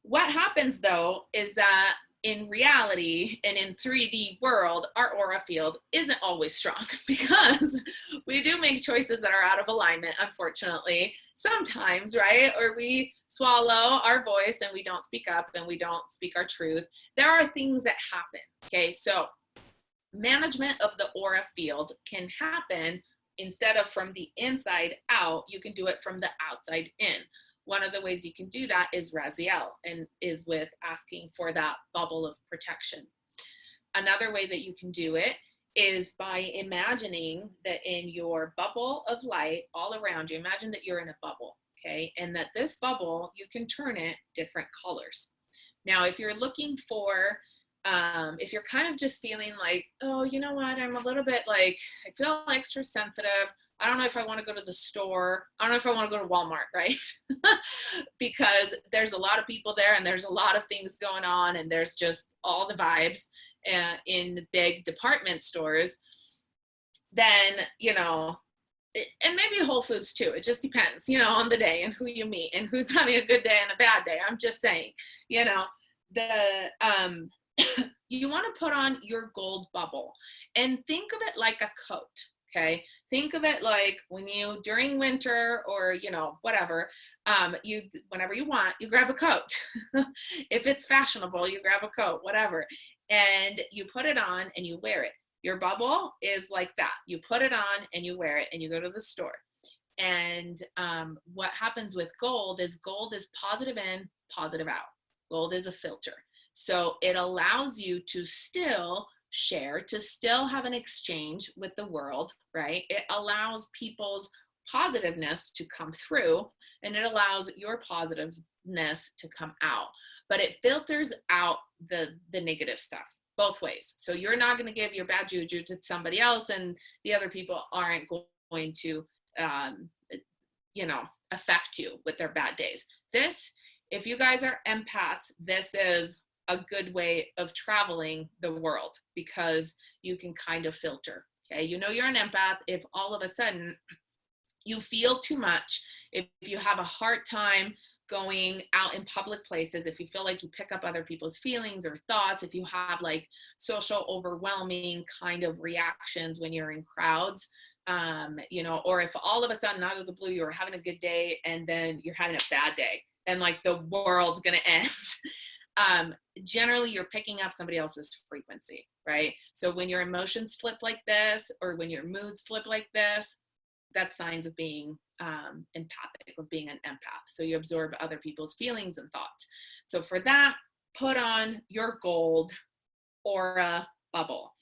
S2: what happens though is that in reality and in 3D world, our aura field isn't always strong because we do make choices that are out of alignment, unfortunately, sometimes, right? Or we swallow our voice and we don't speak up and we don't speak our truth. There are things that happen, okay? So management of the aura field can happen instead of from the inside out, you can do it from the outside in. One of the ways you can do that is Raziel, and is with asking for that bubble of protection. Another way that you can do it is by imagining that in your bubble of light all around you, imagine that you're in a bubble, okay? And that this bubble, you can turn it different colors. Now, if you're looking for, if you're kind of just feeling like, oh, you know what, I'm a little bit like, I feel extra sensitive. I don't know if I want to go to the store. I don't know if I want to go to Walmart, right? Because there's a lot of people there and there's a lot of things going on and there's just all the vibes in big department stores. Then, you know, and maybe Whole Foods too. It just depends, you know, on the day and who you meet and who's having a good day and a bad day. I'm just saying, you know, you want to put on your gold bubble and think of it like a coat. Okay. Think of it like when you, during winter or, you know, whatever, whenever you want, you grab a coat. If it's fashionable, you grab a coat, whatever, and you put it on and you wear it. Your bubble is like that. You put it on and you wear it and you go to the store. And what happens with gold is positive in, positive out. Gold is a filter. So it allows you to still share, to still have an exchange with the world, right? It allows people's positiveness to come through and it allows your positiveness to come out. But it filters out the negative stuff both ways. So you're not going to give your bad juju to somebody else and the other people aren't going to, you know, affect you with their bad days. This, if you guys are empaths, this is a good way of traveling the world because you can kind of filter. Okay, you know you're an empath if all of a sudden you feel too much, if you have a hard time going out in public places, if you feel like you pick up other people's feelings or thoughts, if you have like social overwhelming kind of reactions when you're in crowds, you know, or if all of a sudden out of the blue you're having a good day and then you're having a bad day and like the world's gonna end. Generally you're picking up somebody else's frequency, right? So when your emotions flip like this, or when your moods flip like this, that's signs of being empathic, of being an empath. So you absorb other people's feelings and thoughts. So for that, put on your gold aura bubble.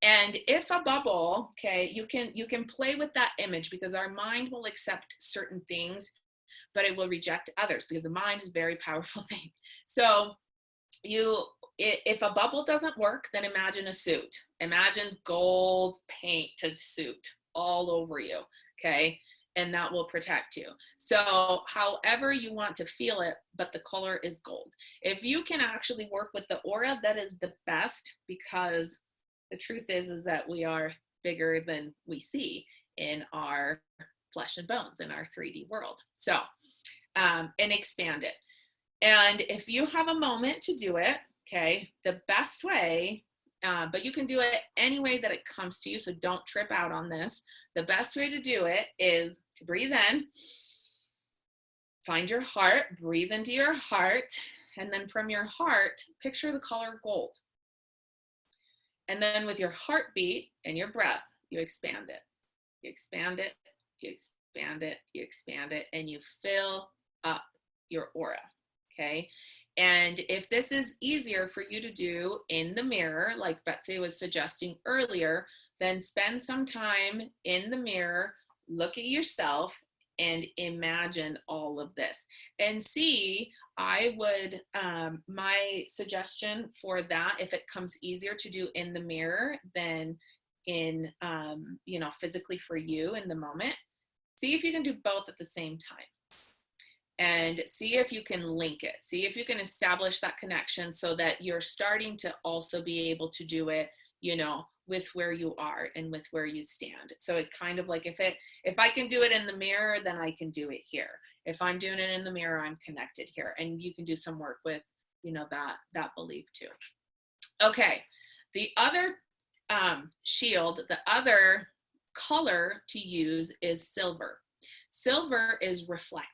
S2: And if a bubble, okay, you can play with that image because our mind will accept certain things, but it will reject others because the mind is a very powerful thing. So if a bubble doesn't work, then imagine a suit. Imagine gold painted suit all over you, okay? And that will protect you. So however you want to feel it, but the color is gold. If you can actually work with the aura, that is the best, because the truth is that we are bigger than we see in our flesh and bones, in our 3D world. So, and expand it. And if you have a moment to do it, okay, the best way, but you can do it any way that it comes to you, so don't trip out on this. The best way to do it is to breathe in, find your heart, breathe into your heart, and then from your heart, picture the color gold. And then with your heartbeat and your breath, you expand it. You expand it, you expand it, you expand it, and you fill up your aura. Okay. And if this is easier for you to do in the mirror, like Betsy was suggesting earlier, then spend some time in the mirror, look at yourself and imagine all of this and see. I would, my suggestion for that, if it comes easier to do in the mirror than in, you know, physically for you in the moment, see if you can do both at the same time. And see if you can link it. See if you can establish that connection so that you're starting to also be able to do it, you know, with where you are and with where you stand. So it kind of like, if I can do it in the mirror, then I can do it here. If I'm doing it in the mirror, I'm connected here. And you can do some work with, you know, that belief too. Okay. The other shield, the other color to use is silver. Silver is reflective.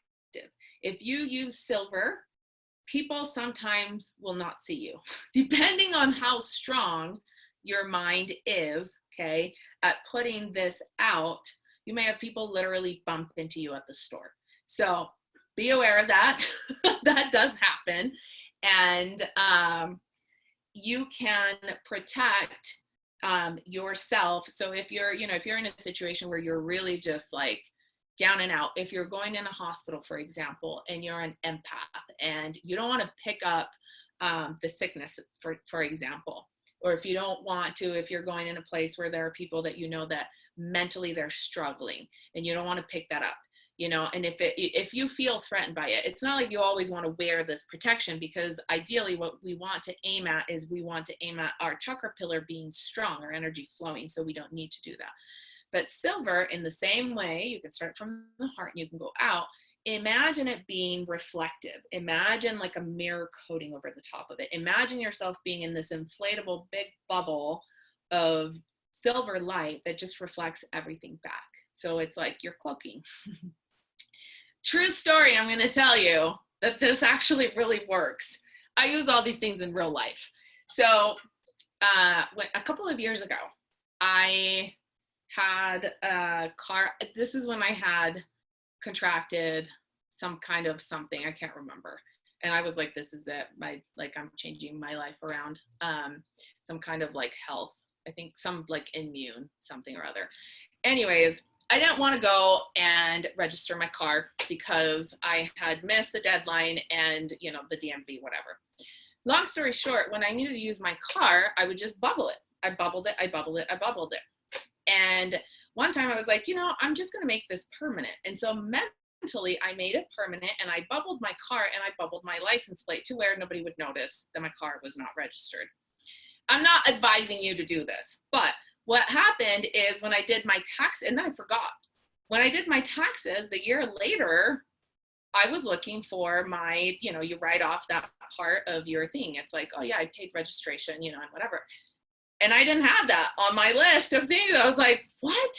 S2: If you use silver, people sometimes will not see you. Depending on how strong your mind is, okay, at putting this out, you may have people literally bump into you at the store. So be aware of that. That does happen. And you can protect yourself. So if you're, you know, if you're in a situation where you're really just like down and out. If you're going in a hospital, for example, and you're an empath and you don't want to pick up the sickness, for example, or if you don't want to, if you're going in a place where there are people that you know that mentally they're struggling and you don't want to pick that up, you know, and if you feel threatened by it, it's not like you always want to wear this protection, because ideally what we want to aim at is we want to aim at our chakra pillar being strong, our energy flowing, so we don't need to do that. But silver, in the same way, you can start from the heart and you can go out. Imagine it being reflective. Imagine like a mirror coating over the top of it. Imagine yourself being in this inflatable big bubble of silver light that just reflects everything back. So it's like you're cloaking. True story, I'm going to tell you that this actually really works. I use all these things in real life. So a couple of years ago, I had a car. This is when I had contracted some kind of something, I can't remember. And I was like, this is it. I'm changing my life around. Some kind of like health, I think some like immune something or other. Anyways, I didn't want to go and register my car because I had missed the deadline and, you know, the DMV, whatever. Long story short, when I needed to use my car, I would just bubble it. I bubbled it, I bubbled it, I bubbled it. And one time I was like, you know, I'm just going to make this permanent. And so mentally I made it permanent, and I bubbled my car and I bubbled my license plate to where nobody would notice that my car was not registered. I'm not advising you to do this, but what happened is when I did my tax, and then I forgot, when I did my taxes the year later, I was looking for my, you know, you write off that part of your thing. It's like, oh yeah, I paid registration, you know, and whatever. And I didn't have that on my list of things. I was like, what?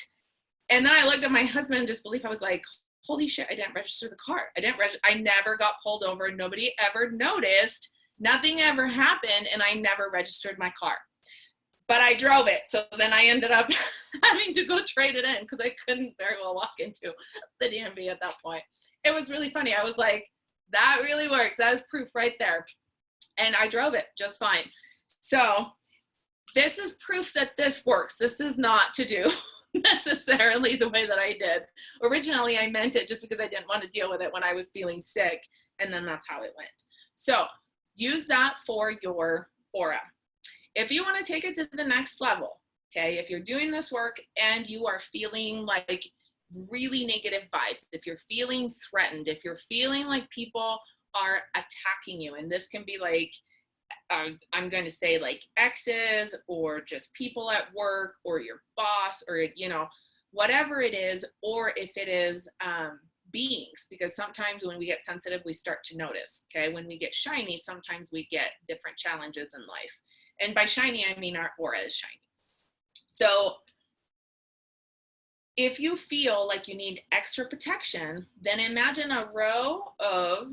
S2: And then I looked at my husband in disbelief. I was like, holy shit, I didn't register the car. I never got pulled over. Nobody ever noticed. Nothing ever happened. And I never registered my car. But I drove it. So then I ended up having to go trade it in because I couldn't very well walk into the DMV at that point. It was really funny. I was like, that really works. That was proof right there. And I drove it just fine. So this is proof that this works. This is not to do necessarily the way that I did. Originally, I meant it just because I didn't want to deal with it when I was feeling sick. And then that's how it went. So use that for your aura. If you want to take it to the next level, okay, if you're doing this work and you are feeling like really negative vibes, if you're feeling threatened, if you're feeling like people are attacking you, and this can be like, I'm going to say like exes or just people at work or your boss or, you know, whatever it is, or if it is beings, because sometimes when we get sensitive, we start to notice, okay? When we get shiny, sometimes we get different challenges in life. And by shiny, I mean our aura is shiny. So if you feel like you need extra protection, then imagine a row of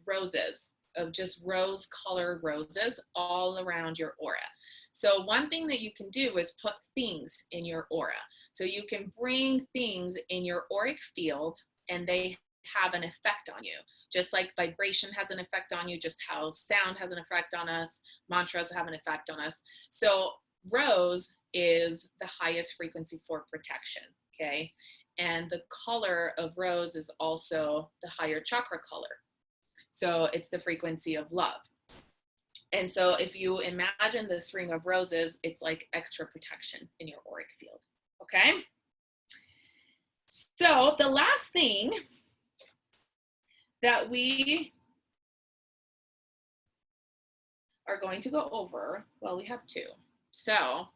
S2: roses, of just rose color roses all around your aura. So one thing that you can do is put things in your aura. So you can bring things in your auric field and they have an effect on you. Just like vibration has an effect on you, just how sound has an effect on us, mantras have an effect on us. So rose is the highest frequency for protection, okay? And the color of rose is also the higher chakra color. So it's the frequency of love. And so if you imagine this ring of roses, it's like extra protection in your auric field, okay? So the last thing that we are going to go over, well, we have two. So,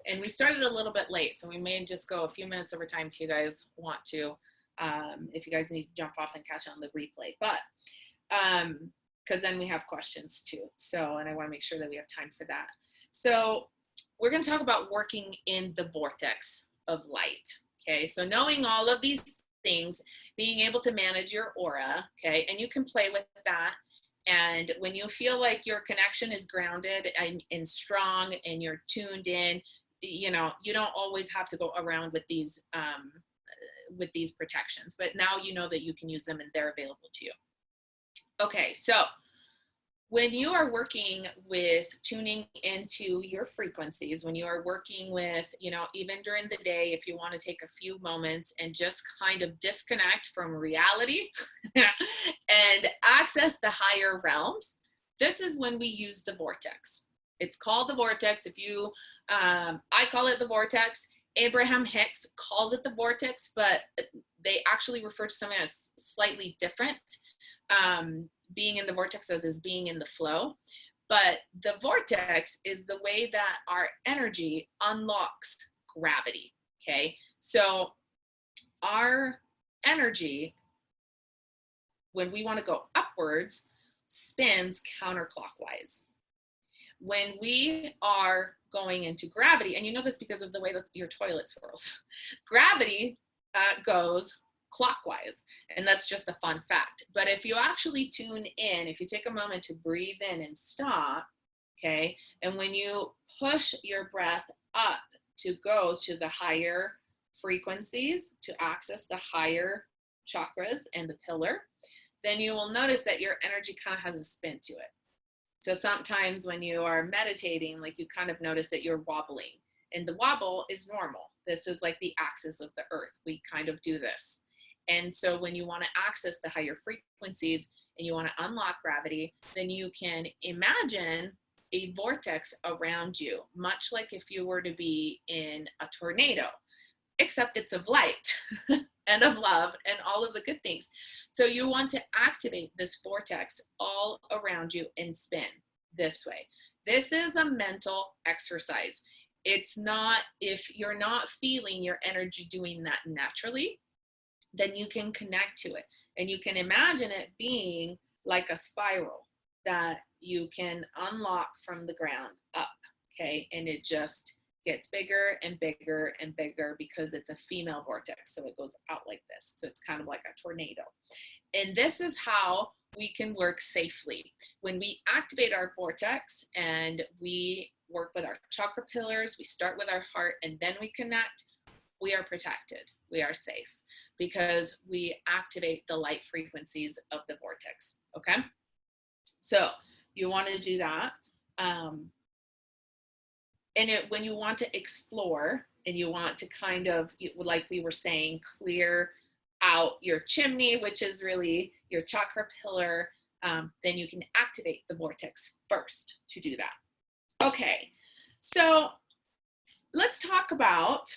S2: and we started a little bit late, so we may just go a few minutes over time if you guys want to, if you guys need to jump off and catch on the replay. But, because then we have questions too. So, and I want to make sure that we have time for that. So we're going to talk about working in the vortex of light. Okay. So knowing all of these things, being able to manage your aura. Okay. And you can play with that. And when you feel like your connection is grounded and strong and you're tuned in, you know, you don't always have to go around with these protections, but now you know that you can use them and they're available to you. Okay, so When you are working with tuning into your frequencies, when you are working with, you know, even during the day, if you want to take a few moments and just kind of disconnect from reality and access the higher realms, this is when we use the vortex. It's called the vortex. If you, I call it the vortex. Abraham Hicks calls it the vortex, but they actually refer to something as slightly different. Being in the vortex as being in the flow. But the vortex is the way that our energy unlocks gravity, okay? So our energy, when we want to go upwards, spins counterclockwise. When we are going into gravity, and you know this because of the way that your toilet swirls, gravity goes clockwise, and that's just a fun fact. But if you actually tune in, if you take a moment to breathe in and stop, okay, and when you push your breath up to go to the higher frequencies, to access the higher chakras and the pillar, then you will notice that your energy kind of has a spin to it. So sometimes when you are meditating, like you kind of notice that you're wobbling, and the wobble is normal. This is like the axis of the earth. We kind of do this. And so when you want to access the higher frequencies and you want to unlock gravity, then you can imagine a vortex around you, much like if you were to be in a tornado, except it's of light and of love and all of the good things. So you want to activate this vortex all around you and spin this way. This is a mental exercise. It's not, if you're not feeling your energy doing that naturally, then you can connect to it. And you can imagine it being like a spiral that you can unlock from the ground up, okay? And it just gets bigger and bigger and bigger because it's a female vortex. So it goes out like this. So it's kind of like a tornado. And this is how we can work safely. When we activate our vortex and we work with our chakra pillars, we start with our heart and then we connect, we are protected, we are safe, because we activate the light frequencies of the vortex, okay? So you want to do that. When you want to explore and you want to kind of, like we were saying, clear out your chimney, which is really your chakra pillar, then you can activate the vortex first to do that. Okay, so let's talk about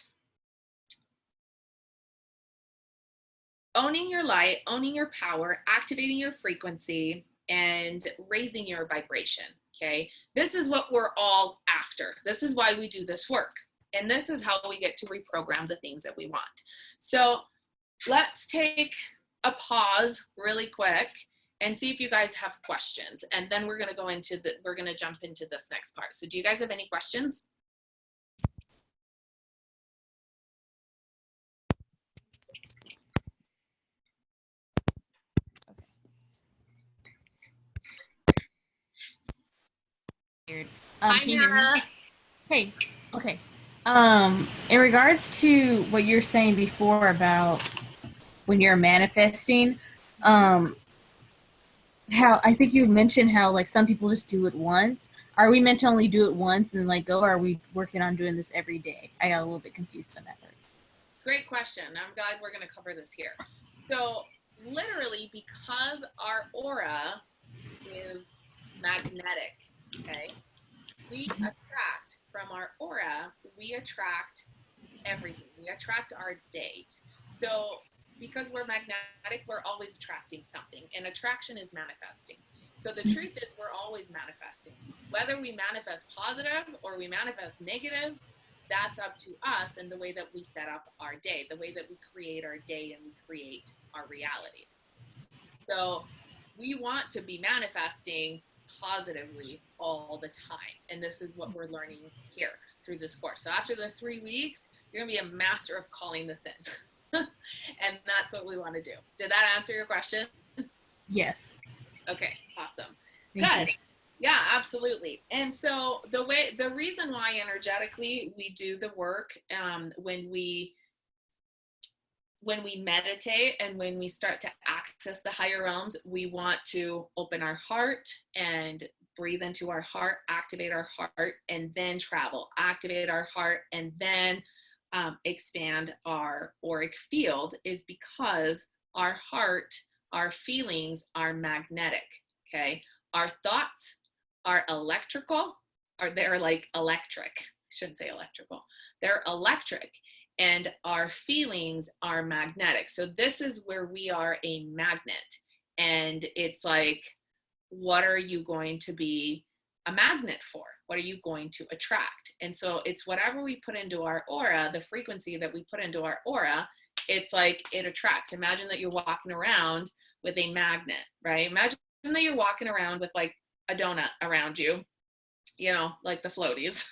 S2: owning your light, owning your power, activating your frequency, and raising your vibration, okay? This is what we're all after. This is why we do this work. And this is how we get to reprogram the things that we want. So let's take a pause really quick and see if you guys have questions. And then we're gonna jump into this next part. So do you guys have any questions?
S4: Can you hear me? Hey, okay. In regards to what you're saying before about when you're manifesting, how I think you mentioned how like some people just do it once. Are we meant to only do it once and like go, or are we working on doing this every day? I got a little bit confused on that part.
S2: Great question. I'm glad we're going to cover this here. So literally, because our aura is magnetic, okay, we attract from our aura, we attract everything. We attract our day. So because we're magnetic, we're always attracting something, and attraction is manifesting. So the truth is we're always manifesting. Whether we manifest positive or we manifest negative, that's up to us and the way that we set up our day, the way that we create our day and we create our reality. So we want to be manifesting positively all the time. And this is what we're learning here through this course. So after the 3 weeks, you're gonna be a master of calling this in. And that's what we want to do. Did that answer your question?
S4: Yes.
S2: Okay, awesome.
S4: Thank
S2: Good.
S4: you.
S2: Yeah, absolutely. And so the reason why energetically we do the work when we when we meditate and when we start to access the higher realms, we want to open our heart and breathe into our heart, activate our heart, and then travel, activate our heart, and then expand our auric field, is because our heart, our feelings are magnetic, okay? Our thoughts are electrical, or they're like electric. I shouldn't say electrical. They're electric, and our feelings are magnetic. So this is where we are a magnet. And it's like, what are you going to be a magnet for? What are you going to attract? And so it's whatever we put into our aura, the frequency that we put into our aura, it's like it attracts. Imagine that you're walking around with a magnet, right? Imagine that you're walking around with like a donut around you, you know, like the floaties.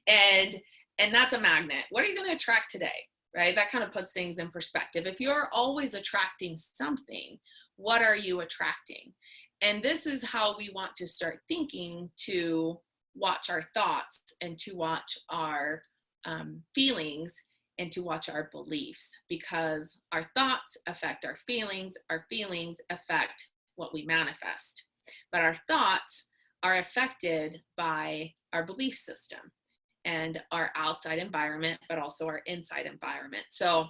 S2: and that's a magnet. What are you going to attract today, right? That kind of puts things in perspective. If you're always attracting something, what are you attracting? And this is how we want to start thinking, to watch our thoughts and to watch our feelings and to watch our beliefs, because our thoughts affect our feelings affect what we manifest. But our thoughts are affected by our belief system and our outside environment, but also our inside environment. So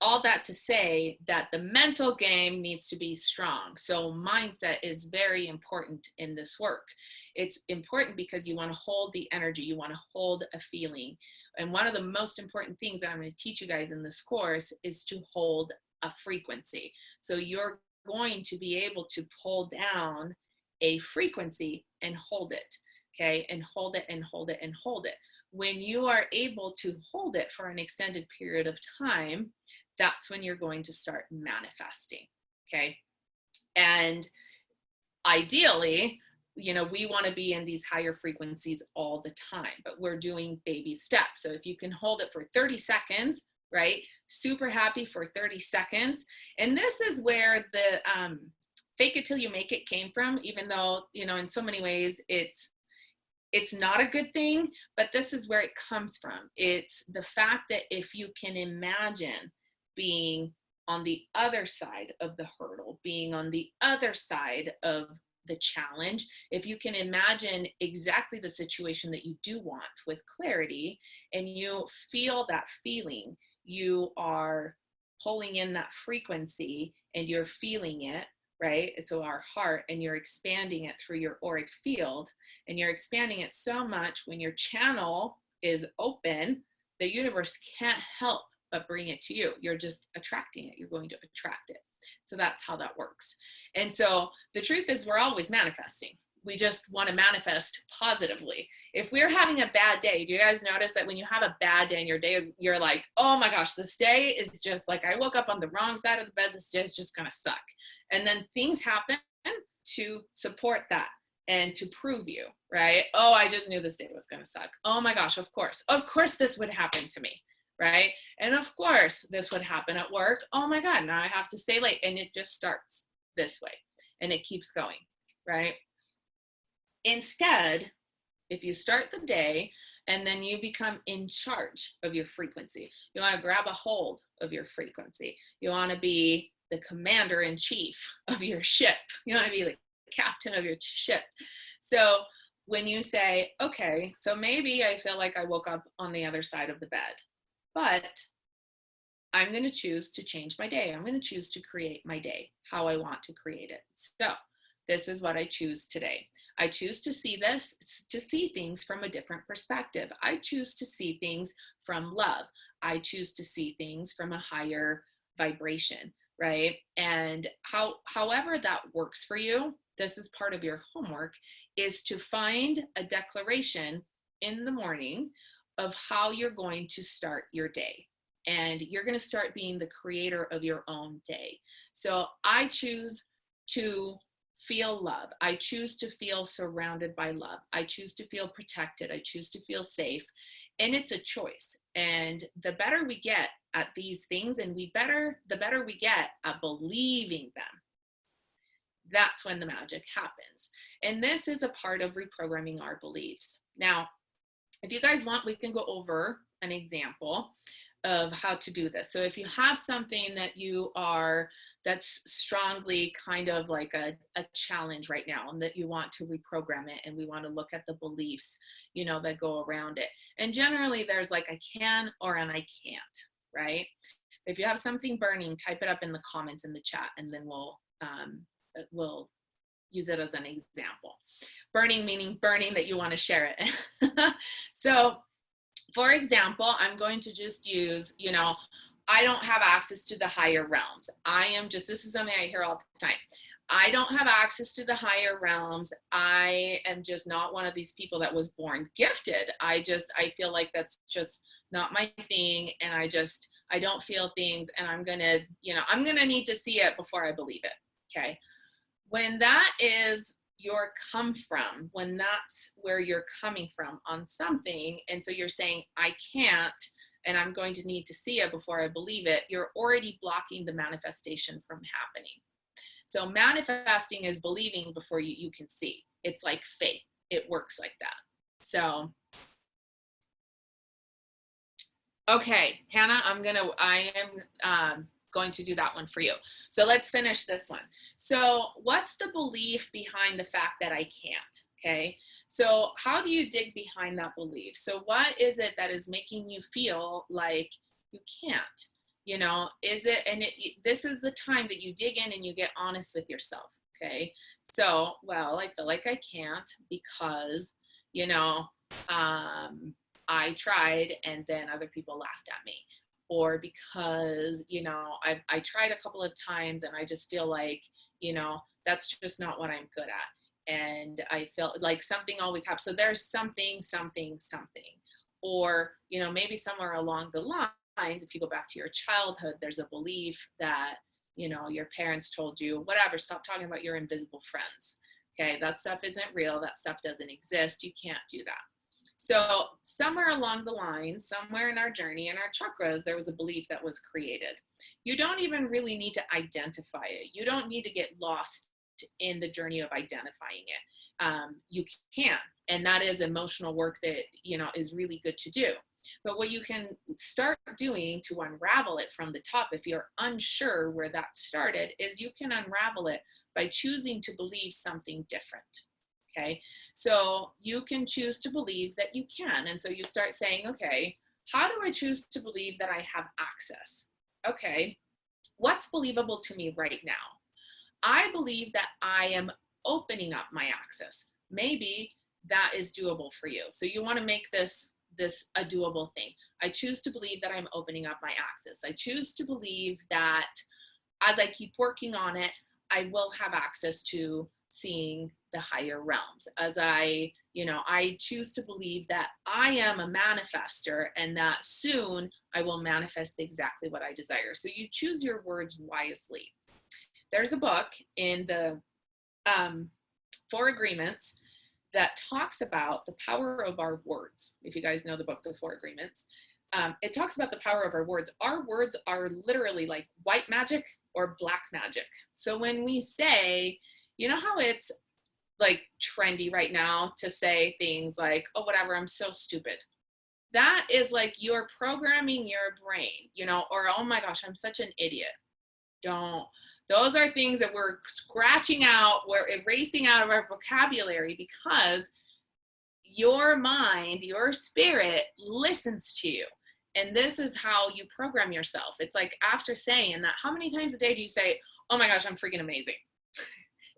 S2: all that to say that the mental game needs to be strong. So mindset is very important in this work. It's important because you want to hold the energy, you want to hold a feeling. And one of the most important things that I'm going to teach you guys in this course is to hold a frequency. So you're going to be able to pull down a frequency and hold it, okay? And hold it and hold it and hold it. When you are able to hold it for an extended period of time, that's when you're going to start manifesting, okay? And ideally, you know, we want to be in these higher frequencies all the time, but we're doing baby steps. So if you can hold it for 30 seconds, right? Super happy for 30 seconds. And this is where the fake it till you make it came from, even though, you know, in so many ways it's not a good thing, but this is where it comes from. It's the fact that if you can imagine being on the other side of the hurdle, being on the other side of the challenge, if you can imagine exactly the situation that you do want with clarity, and you feel that feeling, you are pulling in that frequency and you're feeling it, right? So our heart, and you're expanding it through your auric field, and you're expanding it so much when your channel is open, the universe can't help but bring it to you. You're just attracting it. You're going to attract it. So that's how that works. And so the truth is, we're always manifesting. We just want to manifest positively. If we're having a bad day, do you guys notice that when you have a bad day in your day, you're like, oh my gosh, this day is just like, I woke up on the wrong side of the bed. This day is just going to suck. And then things happen to support that and to prove you, right? Oh, I just knew this day was going to suck. Oh my gosh, of course this would happen to me, right? And of course this would happen at work. Oh my God, now I have to stay late. And it just starts this way and it keeps going, right? Instead, if you start the day and then you become in charge of your frequency, you want to grab a hold of your frequency. You want to be the commander in chief of your ship. You want to be the captain of your ship. So when you say, okay, so maybe I feel like I woke up on the other side of the bed, but I'm going to choose to change my day. I'm going to choose to create my day how I want to create it. So this is what I choose today. I choose to see things from a different perspective. I choose to see things from love. I choose to see things from a higher vibration, right? And however that works for you, this is part of your homework, is to find a declaration in the morning of how you're going to start your day. And you're going to start being the creator of your own day. So I choose to feel love. I choose to feel surrounded by love. I choose to feel protected. I choose to feel safe. And it's a choice. And the better we get at these things, and the better we get at believing them, that's when the magic happens. And this is a part of reprogramming our beliefs. Now, if you guys want, we can go over an example of how to do this. So if you have something that that's strongly kind of like a challenge right now, and that you want to reprogram it, and we want to look at the beliefs, you know, that go around it. And generally there's like I can or an I can't, right? If you have something burning, type it up in the comments in the chat, and then we'll use it as an example. Burning meaning burning that you want to share it. So for example, I'm going to just use, you know, I don't have access to the higher realms. This is something I hear all the time. I don't have access to the higher realms. I am just not one of these people that was born gifted. I feel like that's just not my thing. And I don't feel things, and I'm going to need to see it before I believe it. Okay. When that is your come from, when that's where you're coming from on something, and so you're saying, I can't, and I'm going to need to see it before I believe it, you're already blocking the manifestation from happening. So manifesting is believing before you can see. It's like faith. It works like that. So, okay, Hannah, I am going to do that one for you. So let's finish this one. So what's the belief behind the fact that I can't? Okay. So how do you dig behind that belief? So what is it that is making you feel like you can't? You know, is it, and this is the time that you dig in and you get honest with yourself. Okay. So, well, I feel like I can't because, you know, I tried and then other people laughed at me. Or because, you know, I tried a couple of times and I just feel like, you know, that's just not what I'm good at. And I felt like something always happens. So there's something. Or, you know, maybe somewhere along the lines, if you go back to your childhood, there's a belief that, you know, your parents told you, whatever, stop talking about your invisible friends. Okay, that stuff isn't real. That stuff doesn't exist. You can't do that. So somewhere along the line, somewhere in our journey, in our chakras, there was a belief that was created. You don't even really need to identify it. You don't need to get lost in the journey of identifying it. You can, and that is emotional work that, you know, is really good to do. But what you can start doing to unravel it from the top, if you're unsure where that started, is you can unravel it by choosing to believe something different. Okay, so you can choose to believe that you can. And so you start saying, okay, how do I choose to believe that I have access? Okay, what's believable to me right now? I believe that I am opening up my access. Maybe that is doable for you. So you want to make this a doable thing. I choose to believe that I'm opening up my access. I choose to believe that as I keep working on it, I will have access to seeing the higher realms. As I choose to believe that I am a manifester and that soon I will manifest exactly what I desire. So you choose your words wisely. There's a book in the 4 Agreements that talks about the power of our words. If you guys know the book, The 4 Agreements, it talks about the power of our words. Our words are literally like white magic or black magic. So when we say, you know how it's like trendy right now to say things like, oh, whatever, I'm so stupid. That is like you're programming your brain, you know, or, oh my gosh, I'm such an idiot. Don't. Those are things that we're scratching out, we're erasing out of our vocabulary because your mind, your spirit listens to you. And this is how you program yourself. It's like after saying that, how many times a day do you say, oh my gosh, I'm freaking amazing?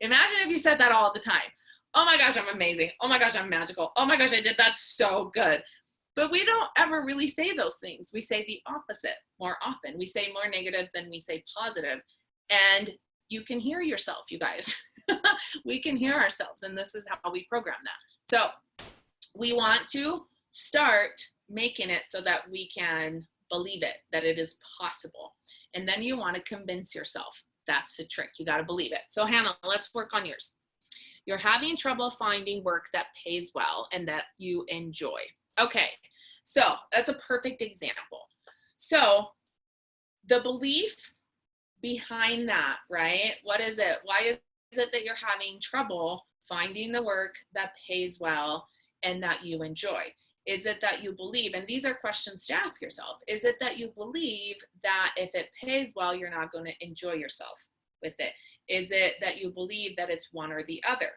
S2: Imagine if you said that all the time. Oh my gosh, I'm amazing. Oh my gosh, I'm magical. Oh my gosh, I did that so good. But we don't ever really say those things. We say the opposite more often. We say more negatives than we say positive. And you can hear yourself, you guys. We can hear ourselves, and this is how we program that. So we want to start making it so that we can believe it, that it is possible. And then you want to convince yourself. That's the trick. You got to believe it. So Hannah, let's work on yours. You're having trouble finding work that pays well and that you enjoy. Okay, so that's a perfect example. So the belief behind that, right? What is it? Why is it that you're having trouble finding the work that pays well and that you enjoy? Is it that you believe, and these are questions to ask yourself, is it that you believe that if it pays well, you're not going to enjoy yourself with it? Is it that you believe that it's one or the other?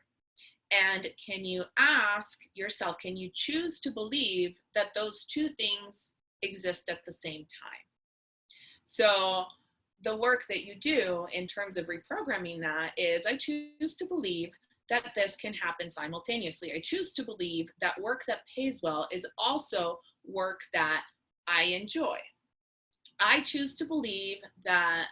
S2: And can you ask yourself, can you choose to believe that those two things exist at the same time? So the work that you do in terms of reprogramming that is, I choose to believe that this can happen simultaneously. I choose to believe that work that pays well is also work that I enjoy. I choose to believe that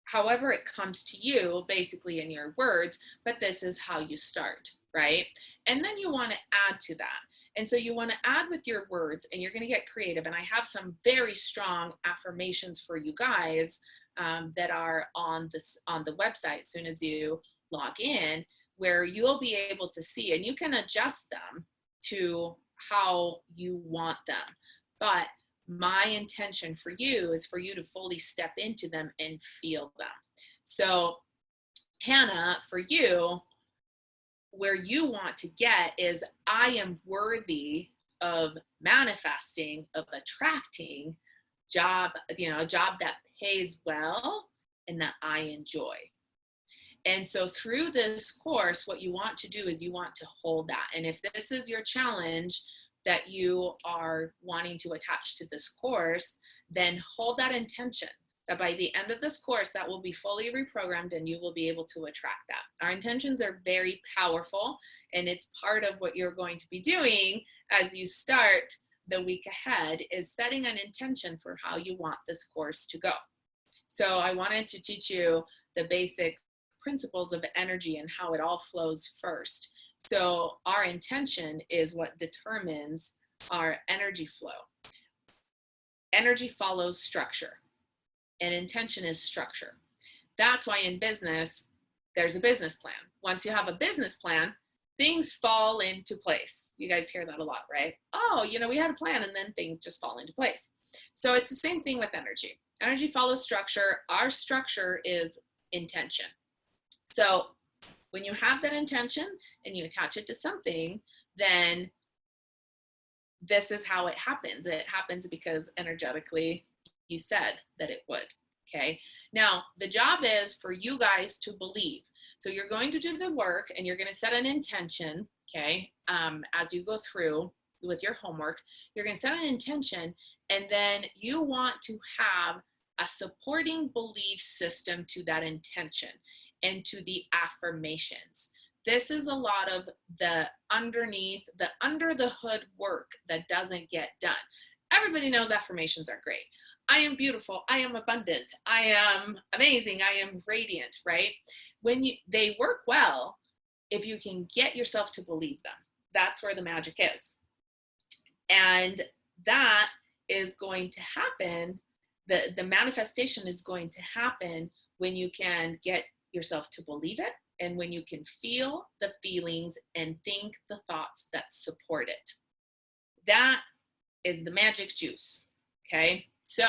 S2: however it comes to you, basically in your words, but this is how you start, right? And then you want to add to that. And so you want to add with your words, and you're going to get creative. And I have some very strong affirmations for you guys that are on the website as soon as you log in, where you'll be able to see, and you can adjust them to how you want them. But my intention for you is for you to fully step into them and feel them. So Hannah, for you, where you want to get is, I am worthy of manifesting, of attracting a job that pays well and that I enjoy. And so through this course, what you want to do is you want to hold that. And if this is your challenge that you are wanting to attach to this course, then hold that intention that by the end of this course, that will be fully reprogrammed and you will be able to attract that. Our intentions are very powerful, and it's part of what you're going to be doing as you start the week ahead, is setting an intention for how you want this course to go. So I wanted to teach you the basic principles of energy and how it all flows first. So our intention is what determines our energy flow. Energy follows structure, and intention is structure. That's why in business, there's a business plan. Once you have a business plan, things fall into place. You guys hear that a lot, right? Oh, we had a plan, and then things just fall into place. So it's the same thing with energy. Energy follows structure. Our structure is intention. So when you have that intention and you attach it to something, then this is how it happens. It happens because energetically you said that it would. Okay. Now the job is for you guys to believe. So you're going to do the work and you're going to set an intention. Okay. As you go through with your homework, you're going to set an intention, and then you want to have a supporting belief system to that intention and to the affirmations. This is a lot of the underneath, the under the hood work that doesn't get done. Everybody knows affirmations are great. I am beautiful. I am abundant. I am amazing. I am radiant, right? They work well if you can get yourself to believe them. That's where the magic is. And that is going to happen. The manifestation is going to happen when you can get yourself to believe it, and when you can feel the feelings and think the thoughts that support it. That is the magic juice. Okay, so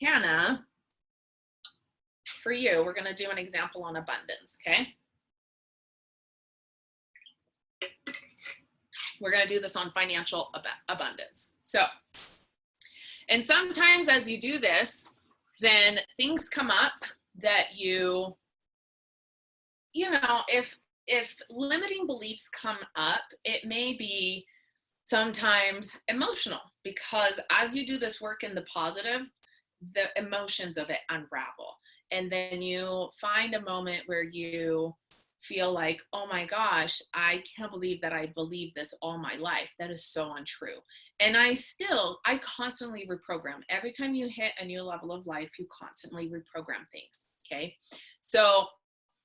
S2: Hannah, for you, we're going to do an example on abundance. Okay, we're going to do this on financial abundance. So, and sometimes as you do this, then things come up that if limiting beliefs come up, it may be sometimes emotional, because as you do this work in the positive, the emotions of it unravel. And then you find a moment where you feel like, oh my gosh, I can't believe that I believed this all my life. That is so untrue. And I constantly reprogram. Every time you hit a new level of life, you constantly reprogram things. Okay. So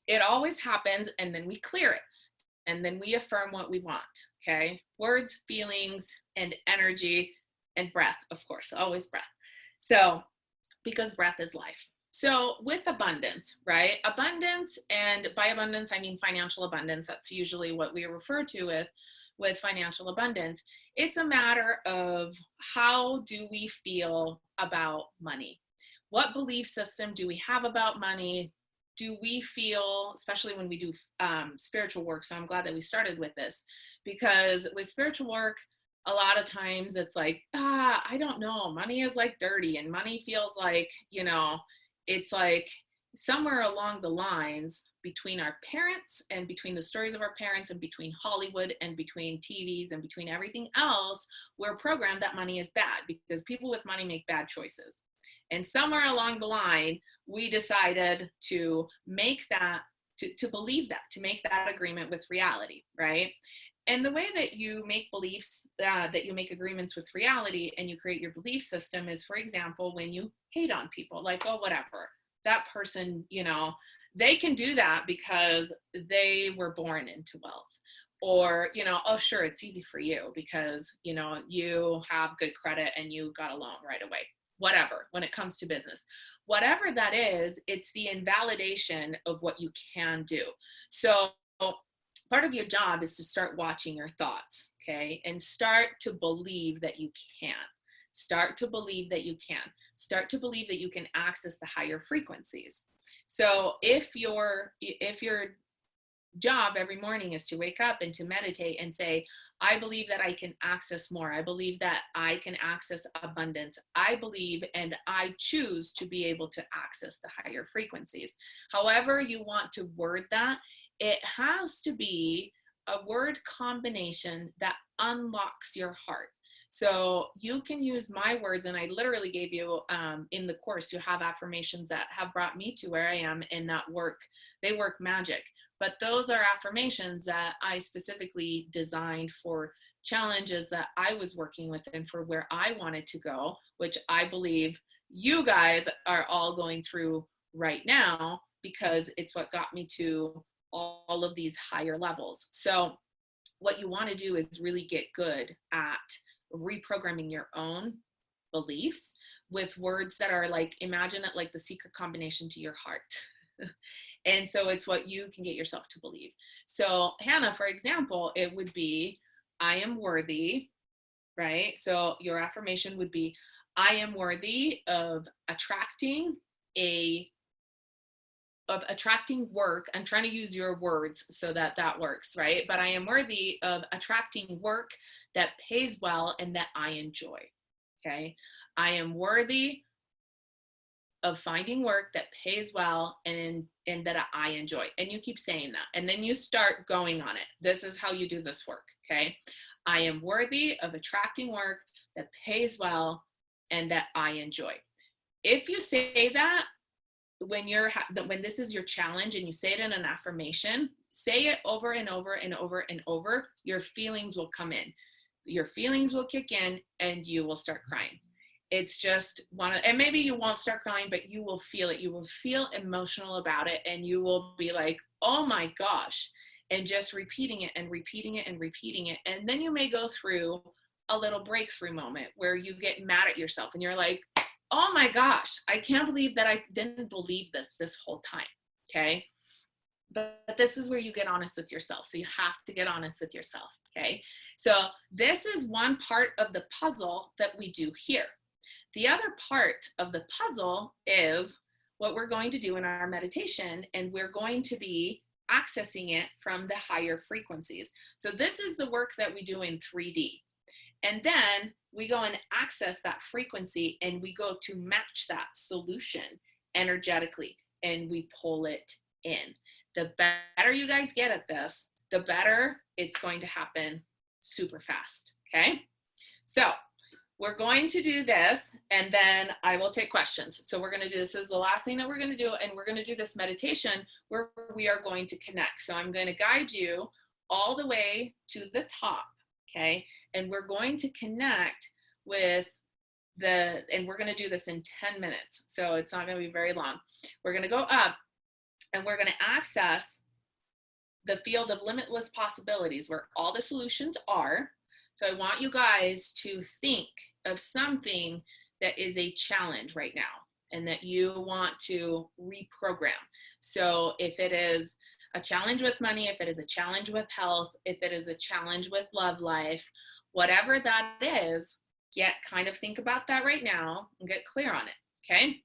S2: it always happens, and then we clear it, and then we affirm what we want. Okay. Words, feelings, and energy, and breath, of course, always breath. So, because breath is life. So with abundance, right? Abundance, and by abundance, I mean financial abundance. That's usually what we refer to with financial abundance. It's a matter of, how do we feel about money? What belief system do we have about money? do we feel, especially when we do spiritual work, so I'm glad that we started with this, because with spiritual work, a lot of times it's like, I don't know, money is like dirty, and money feels like, you know, it's like somewhere along the lines between our parents and between the stories of our parents and between Hollywood and between TVs and between everything else, we're programmed that money is bad because people with money make bad choices. And somewhere along the line, we decided to make that, to believe that, to make that agreement with reality, right? And the way that you make beliefs, that you make agreements with reality and you create your belief system is, for example, when you hate on people, like, oh, whatever, that person, you know, they can do that because they were born into wealth. Or, you know, oh, sure, it's easy for you because, you know, you have good credit and you got a loan right away. Whatever, when it comes to business, whatever that is, it's the invalidation of what you can do. So part of your job is to start watching your thoughts, okay? And start to believe that you can. Start to believe that you can. Start to believe that you can access the higher frequencies. So if your job every morning is to wake up and to meditate and say, I believe that I can access more. I believe that I can access abundance. I believe and I choose to be able to access the higher frequencies. However you want to word that, it has to be a word combination that unlocks your heart. So you can use my words, and I literally gave you in the course, you have affirmations that have brought me to where I am in that work. They work magic. But those are affirmations that I specifically designed for challenges that I was working with and for where I wanted to go, which I believe you guys are all going through right now because it's what got me to all of these higher levels. So what you want to do is really get good at reprogramming your own beliefs with words that are like, imagine it like the secret combination to your heart. And so it's what you can get yourself to believe. So Hannah, for example, it would be, I am worthy, right? So your affirmation would be, I am worthy of attracting work. I'm trying to use your words so that that works, right? But I am worthy of attracting work that pays well and that I enjoy, okay? I am worthy of finding work that pays well and that I enjoy. And you keep saying that. And then you start going on it. This is how you do this work, okay? I am worthy of attracting work that pays well and that I enjoy. If you say that, when this is your challenge and you say it in an affirmation, say it over and over and over and over, your feelings will come in. Your feelings will kick in and you will start crying. It's just and maybe you won't start crying, but you will feel it. You will feel emotional about it and you will be like, oh my gosh, and just repeating it and repeating it and repeating it. And then you may go through a little breakthrough moment where you get mad at yourself and you're like, oh my gosh, I can't believe that I didn't believe this whole time, okay? But this is where you get honest with yourself. So you have to get honest with yourself, okay? So this is one part of the puzzle that we do here. The other part of the puzzle is what we're going to do in our meditation, and we're going to be accessing it from the higher frequencies. So this is the work that we do in 3D. And then we go and access that frequency and we go to match that solution energetically and we pull it in. The better you guys get at this, the better it's going to happen super fast, okay? So we're going to do this and then I will take questions. So we're going to do, this is the last thing that we're going to do, and we're going to do this meditation where we are going to connect. So I'm going to guide you all the way to the top, okay? And we're going to connect with and we're going to do this in 10 minutes. So it's not going to be very long. We're going to go up and we're going to access the field of limitless possibilities where all the solutions are. So I want you guys to think of something that is a challenge right now and that you want to reprogram. So if it is a challenge with money, if it is a challenge with health, if it is a challenge with love life, whatever that is, think about that right now and get clear on it, okay?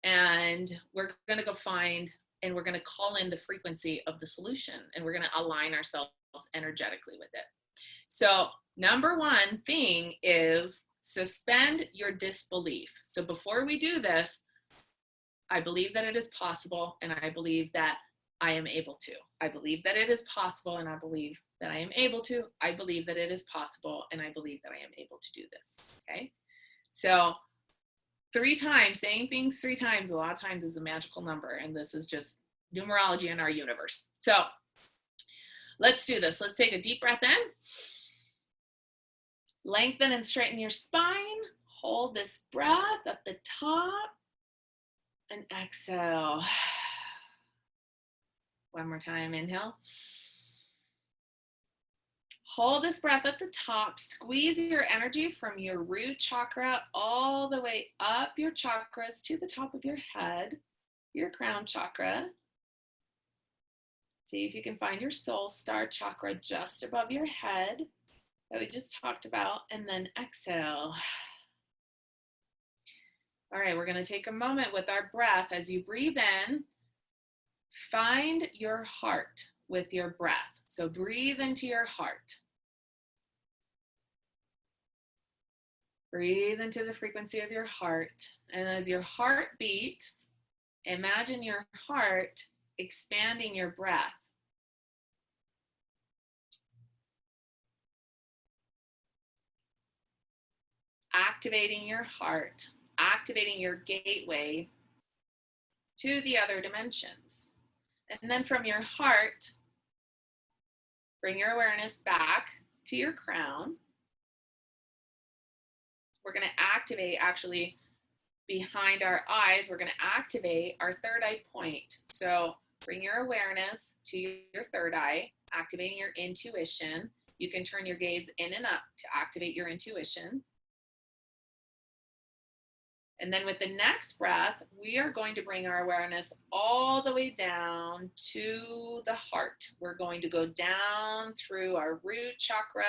S2: And we're gonna go find and we're going to call in the frequency of the solution, and we're going to align ourselves energetically with it. So number one thing is suspend your disbelief. So before we do this, I believe that it is possible, and I believe that I am able to. I believe that it is possible, and I believe that I am able to. I believe that it is possible, and I believe that I am able to do this, okay? So 3 times, saying things 3 times, a lot of times is a magical number, and this is just numerology in our universe. So let's do this. Let's take a deep breath in. Lengthen and straighten your spine. Hold this breath at the top and exhale. One more time, inhale. Hold this breath at the top. Squeeze your energy from your root chakra all the way up your chakras to the top of your head, your crown chakra. See if you can find your soul star chakra just above your head that we just talked about, and then exhale. All right, we're going to take a moment with our breath. As you breathe in, find your heart with your breath. So breathe into your heart. Breathe into the frequency of your heart. And as your heart beats, imagine your heart expanding your breath. Activating your heart, activating your gateway to the other dimensions. And then from your heart, bring your awareness back to your crown. We're going to activate, actually, behind our eyes, we're going to activate our third eye point. So bring your awareness to your third eye, activating your intuition. You can turn your gaze in and up to activate your intuition. And then with the next breath, we are going to bring our awareness all the way down to the heart. We're going to go down through our root chakra.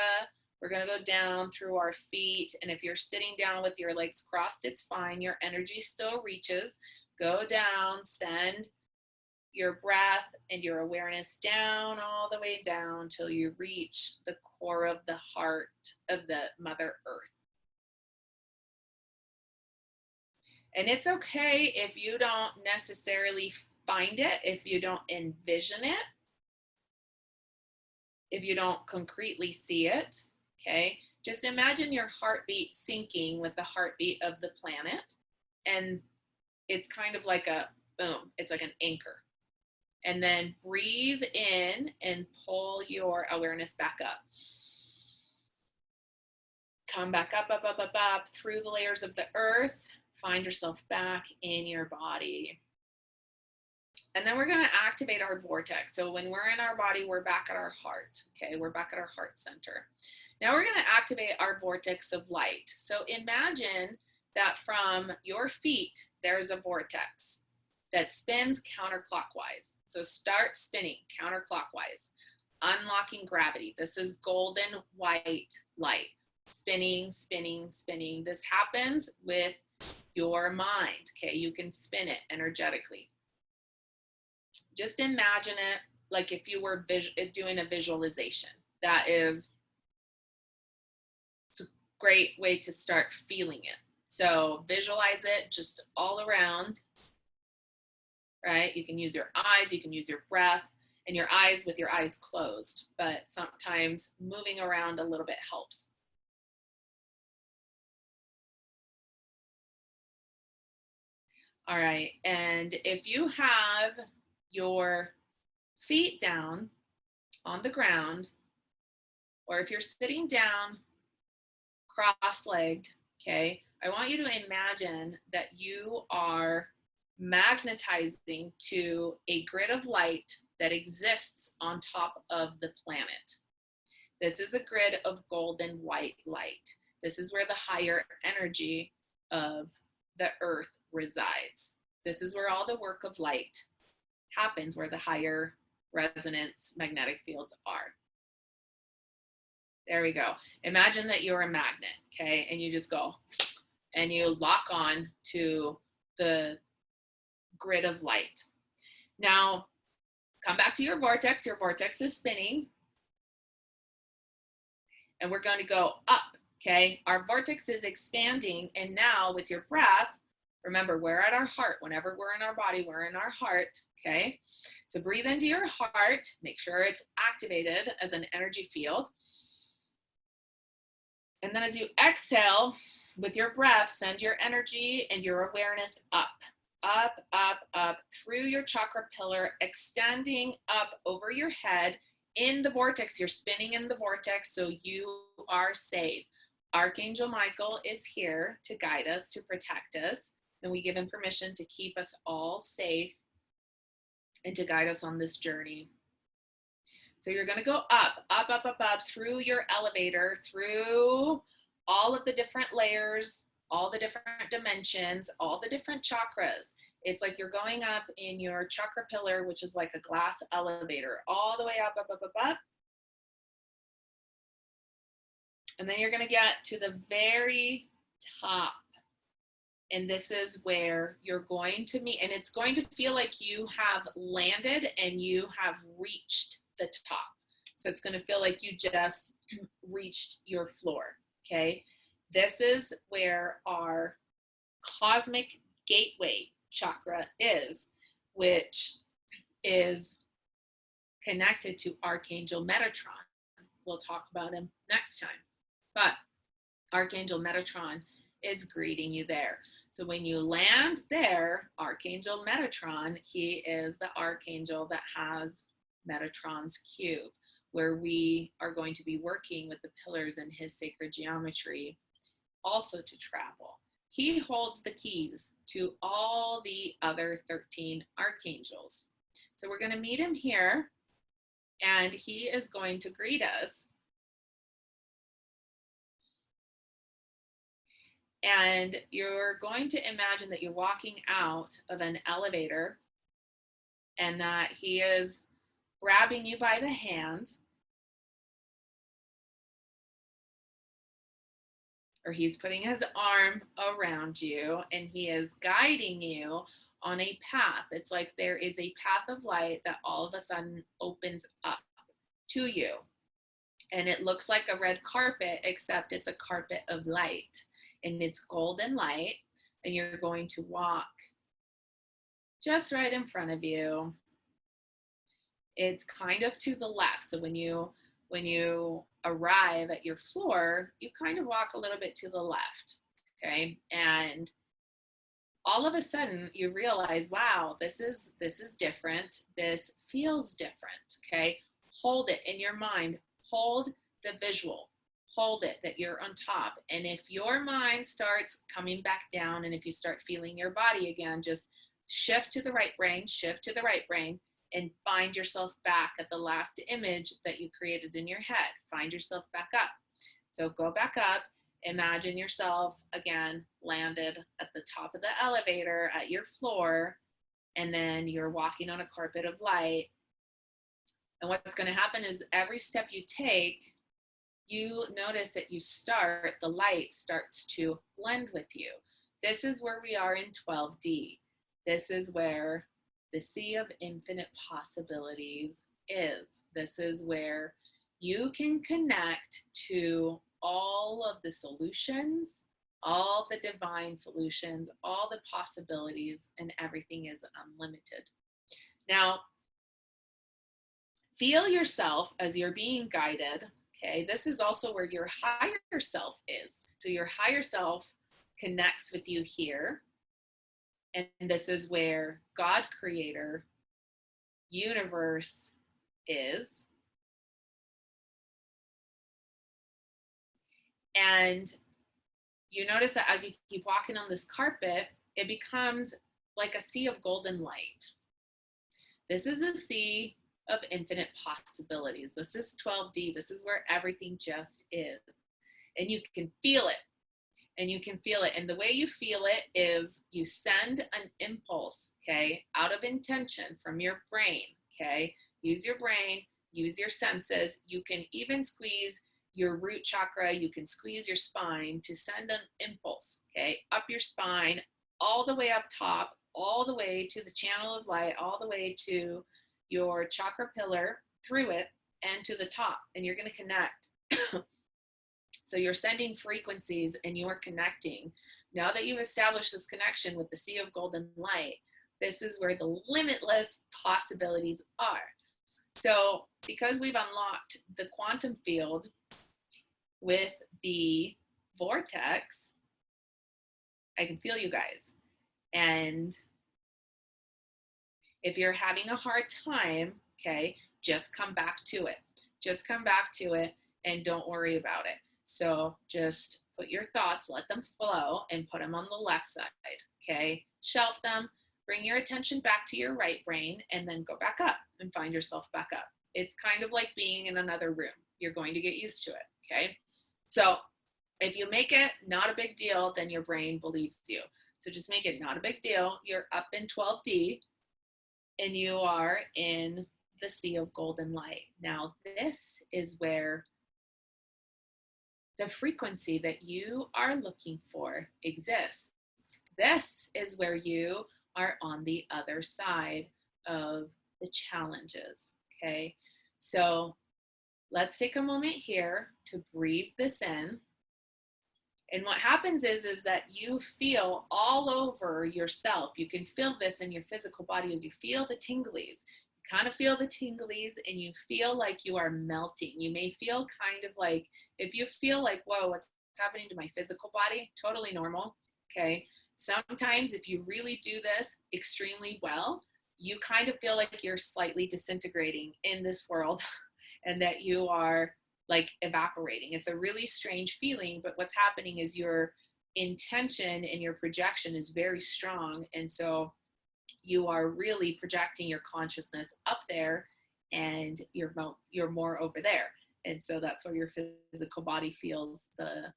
S2: We're going to go down through our feet. And if you're sitting down with your legs crossed, it's fine. Your energy still reaches. Go down, send your breath and your awareness down, all the way down till you reach the core of the heart of the Mother Earth. And it's okay if you don't necessarily find it, if you don't envision it, if you don't concretely see it, okay? Just imagine your heartbeat syncing with the heartbeat of the planet. And it's kind of like a boom, it's like an anchor. And then breathe in and pull your awareness back up. Come back up, up, up, up, up through the layers of the earth. Find yourself back in your body. And then we're going to activate our vortex. So when we're in our body, we're back at our heart. Okay, we're back at our heart center. Now we're going to activate our vortex of light. So imagine that from your feet, there's a vortex that spins counterclockwise. So start spinning counterclockwise, unlocking gravity. This is golden white light. Spinning, spinning, spinning. This happens with your mind, okay? You can spin it energetically. Just imagine it like if you were doing a visualization. That is a great way to start feeling it. So visualize it just all around, right? You can use your eyes, you can use your breath, and your eyes with your eyes closed, but sometimes moving around a little bit helps. All right, and if you have your feet down on the ground, or if you're sitting down cross-legged, okay, I want you to imagine that you are magnetizing to a grid of light that exists on top of the planet. This is a grid of golden white light. This is where the higher energy of the earth resides. This is where all the work of light happens, where the higher resonance magnetic fields are. There we go. Imagine that you're a magnet, okay? And you just go and you lock on to the grid of light. Now, come back to your vortex. Your vortex is spinning. And we're going to go up, okay? Our vortex is expanding. And now with your breath, remember, we're at our heart. Whenever we're in our body, we're in our heart, okay? So breathe into your heart. Make sure it's activated as an energy field. And then as you exhale, with your breath, send your energy and your awareness up, up, up, up through your chakra pillar, extending up over your head in the vortex. You're spinning in the vortex, so you are safe. Archangel Michael is here to guide us, to protect us, and we give him permission to keep us all safe and to guide us on this journey. So you're going to go up, up, up, up, up through your elevator, through all of the different layers, all the different dimensions, all the different chakras. It's like you're going up in your chakra pillar, which is like a glass elevator, all the way up, up, up, up, up. And then you're going to get to the very top. And this is where you're going to meet, and it's going to feel like you have landed and you have reached the top. So it's going to feel like you just reached your floor, okay? This is where our cosmic gateway chakra is, which is connected to Archangel Metatron. We'll talk about him next time. But Archangel Metatron is greeting you there. So when you land there, Archangel Metatron, he is the archangel that has Metatron's cube, where we are going to be working with the pillars in his sacred geometry also to travel. He holds the keys to all the other 13 archangels. So we're going to meet him here, and he is going to greet us. And you're going to imagine that you're walking out of an elevator and that he is grabbing you by the hand, or he's putting his arm around you and he is guiding you on a path. It's like there is a path of light that all of a sudden opens up to you. And it looks like a red carpet, except it's a carpet of light. And it's golden light, and you're going to walk just right in front of you. It's kind of to the left. So when you arrive at your floor, you kind of walk a little bit to the left, okay? And all of a sudden you realize, wow, this is different. This feels different, okay? Hold it in your mind. Hold the visual. Hold it that you're on top. And if your mind starts coming back down and if you start feeling your body again, just shift to the right brain, and find yourself back at the last image that you created in your head. Find yourself back up. So go back up, imagine yourself again landed at the top of the elevator at your floor, and then you're walking on a carpet of light. And what's going to happen is every step you take, you notice that the light starts to blend with you. This is where we are in 12D. This is where the sea of infinite possibilities is. This is where you can connect to all of the solutions, all the divine solutions, all the possibilities, and everything is unlimited. Now, feel yourself as you're being guided. Okay, this is also where your higher self is. So your higher self connects with you here. And this is where God, Creator, universe is. And you notice that as you keep walking on this carpet, it becomes like a sea of golden light. This is a sea of infinite possibilities. This is 12D. This is where everything just is. And you can feel it. And you can feel it. And the way you feel it is you send an impulse, okay, out of intention from your brain, okay? Use your brain, use your senses. You can even squeeze your root chakra. You can squeeze your spine to send an impulse, okay, up your spine, all the way up top, all the way to the channel of light, all the way to your chakra pillar, through it, and to the top. And you're going to connect. So you're sending frequencies and you're connecting. Now that you've established this connection with the sea of golden light, this is where the limitless possibilities are. So because we've unlocked the quantum field with the vortex, I can feel you guys. And if you're having a hard time, okay, just come back to it. Just come back to it and don't worry about it. So just put your thoughts, let them flow, and put them on the left side, okay? Shelf them, bring your attention back to your right brain, and then go back up and find yourself back up. It's kind of like being in another room. You're going to get used to it, okay? So if you make it not a big deal, then your brain believes you. So just make it not a big deal. You're up in 12D, and you are in the sea of golden light. Now, this is where the frequency that you are looking for exists. This is where you are on the other side of the challenges, okay? So let's take a moment here to breathe this in. And what happens is that you feel all over yourself. You can feel this in your physical body as you feel the tinglies. Kind of feel the tinglies and you feel like you are melting. You may feel kind of like, if you feel like, whoa, what's happening to my physical body? Totally normal, okay? Sometimes if you really do this extremely well, you kind of feel like you're slightly disintegrating in this world and that you are like evaporating. It's a really strange feeling, but what's happening is your intention and your projection is very strong. And so you are really projecting your consciousness up there and you're more over there. And so that's where your physical body feels the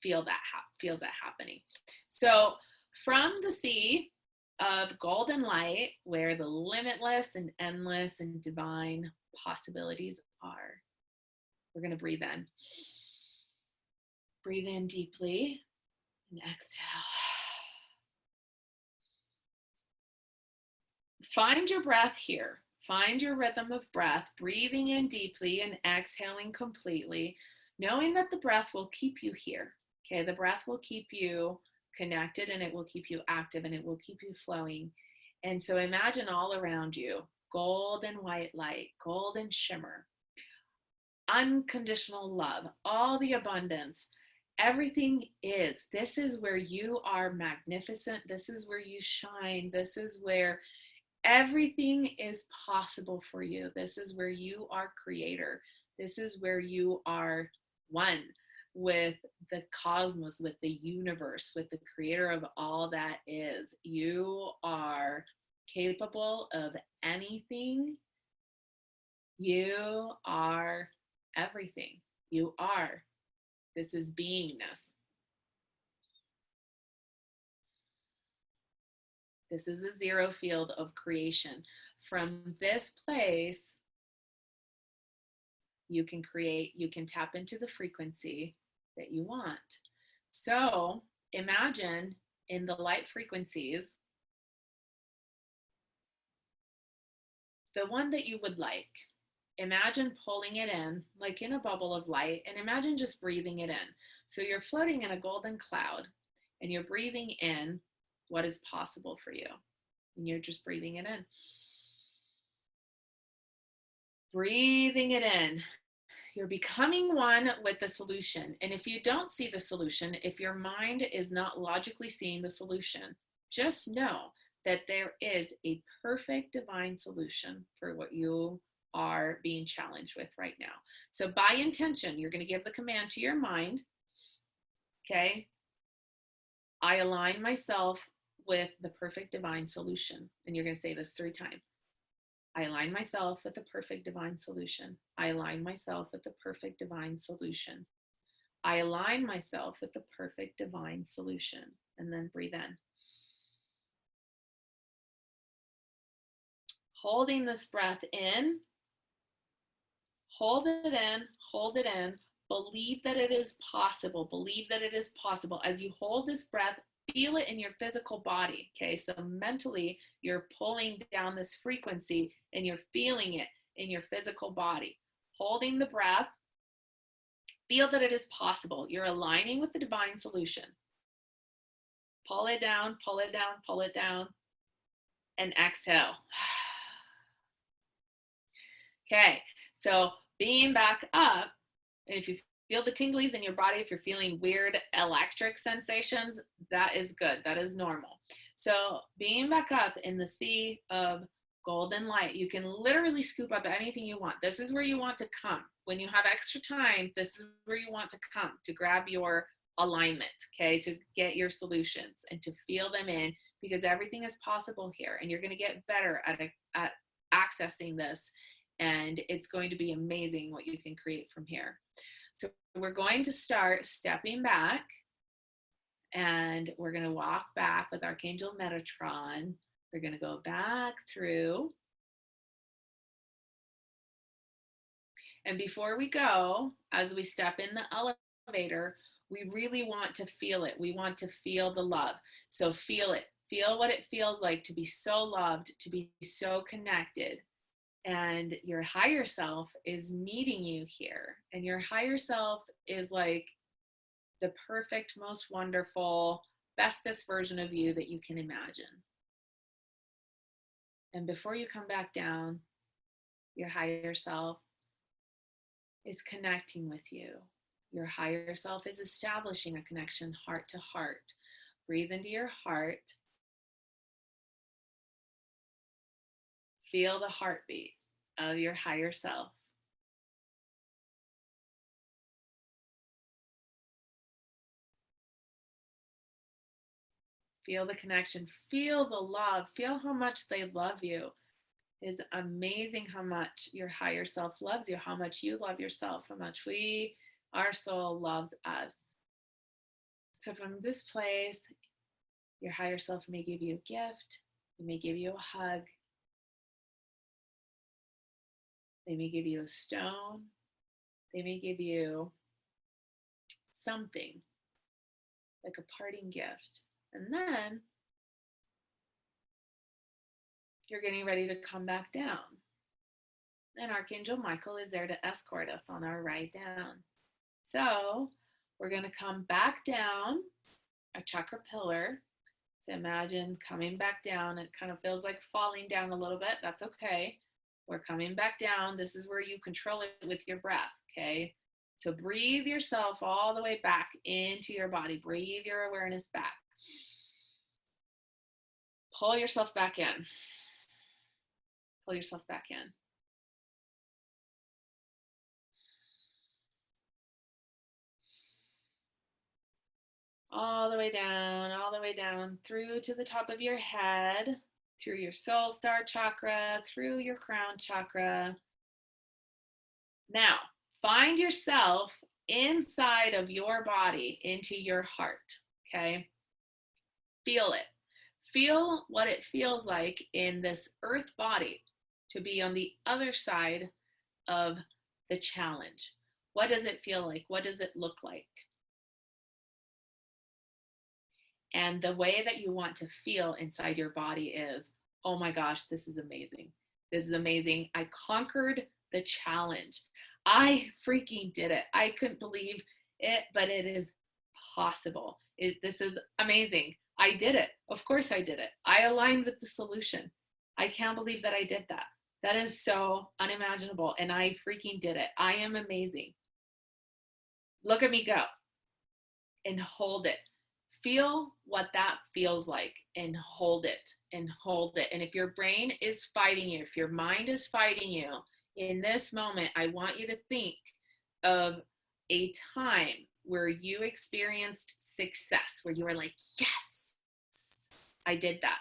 S2: feels that happening. So from the sea of golden light, where the limitless and endless and divine possibilities are, we're going to breathe in. Breathe in deeply and exhale. Find your breath here. Find your rhythm of breath, breathing in deeply and exhaling completely, knowing that the breath will keep you here. Okay, the breath will keep you connected and it will keep you active and it will keep you flowing. And so imagine all around you, golden white light, golden shimmer, unconditional love, all the abundance. Everything is. This is where you are magnificent. This is where you shine. This is where everything is possible for you. This is where you are creator. This is where you are one with the cosmos, with the universe, with the creator of all that is. You are capable of anything. You are everything. You are. This is beingness. This is a zero field of creation. From this place, you can create, you can tap into the frequency that you want. So imagine in the light frequencies, the one that you would like. Imagine pulling it in, like in a bubble of light, and imagine just breathing it in. So you're floating in a golden cloud, and you're breathing in what is possible for you. And you're just breathing it in. Breathing it in. You're becoming one with the solution. And if you don't see the solution, if your mind is not logically seeing the solution, just know that there is a perfect divine solution for what you are being challenged with right now. So by intention, you're going to give the command to your mind, okay? I align myself with the perfect divine solution. And you're going to say this 3 times. I align myself with the perfect divine solution. I align myself with the perfect divine solution. I align myself with the perfect divine solution. And then breathe in. Holding this breath in. Hold it in. Hold it in. Believe that it is possible. Believe that it is possible. As you hold this breath feel it in your physical body, okay? So mentally, you're pulling down this frequency and you're feeling it in your physical body. Holding the breath, feel that it is possible. You're aligning with the divine solution. Pull it down, pull it down, pull it down, and exhale. Okay, so being back up, and if you feel the tinglies in your body, if you're feeling weird electric sensations, that is good. That is normal. So being back up in the sea of golden light, you can literally scoop up anything you want. This is where you want to come. When you have extra time, this is where you want to come to grab your alignment, okay, to get your solutions and to feel them in, because everything is possible here, and you're going to get better at accessing this, and it's going to be amazing what you can create from here. So we're going to start stepping back, and we're going to walk back with Archangel Metatron. We're going to go back through. And before we go, as we step in the elevator, we really want to feel it. We want to feel the love. So feel it. Feel what it feels like to be so loved, to be so connected. And your higher self is meeting you here. And your higher self is like the perfect, most wonderful, bestest version of you that you can imagine. And before you come back down, your higher self is connecting with you. Your higher self is establishing a connection heart to heart. Breathe into your heart. Feel the heartbeat of your higher self. Feel the connection. Feel the love. Feel how much they love you. It's amazing how much your higher self loves you, how much you love yourself, how much our soul loves us. So from this place, your higher self may give you a gift. They may give you a hug. They may give you a stone. They may give you something like a parting gift. And then you're getting ready to come back down. And Archangel Michael is there to escort us on our ride down. So we're going to come back down a chakra pillar. So imagine coming back down. It kind of feels like falling down a little bit. That's okay. We're coming back down. This is where you control it with your breath, okay? So breathe yourself all the way back into your body. Breathe your awareness back. Pull yourself back in. Pull yourself back in. All the way down through to the top of your head, through your soul star chakra, through your crown chakra. Now, find yourself inside of your body, into your heart, okay? Feel it. Feel what it feels like in this earth body to be on the other side of the challenge. What does it feel like? What does it look like? And the way that you want to feel inside your body is, oh my gosh, this is amazing. This is amazing. I conquered the challenge. I freaking did it. I couldn't believe it, but it is possible. This is amazing. I did it. Of course I did it. I aligned with the solution. I can't believe that I did that. That is so unimaginable. And I freaking did it. I am amazing. Look at me go. And hold it. Feel what that feels like and hold it and hold it. And if your brain is fighting you, if your mind is fighting you, in this moment, I want you to think of a time where you experienced success, where you were like, yes, I did that.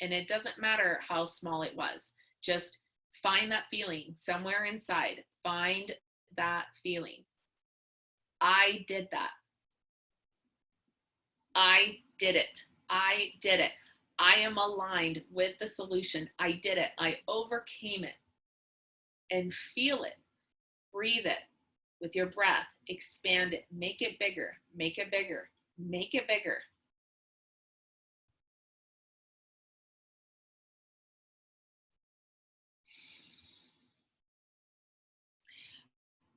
S2: And it doesn't matter how small it was. Just find that feeling somewhere inside. Find that feeling. I did that. I did it. I did it. I am aligned with the solution. I did it. I overcame it. And feel it. Breathe it with your breath. Expand it. Make it bigger. Make it bigger. Make it bigger.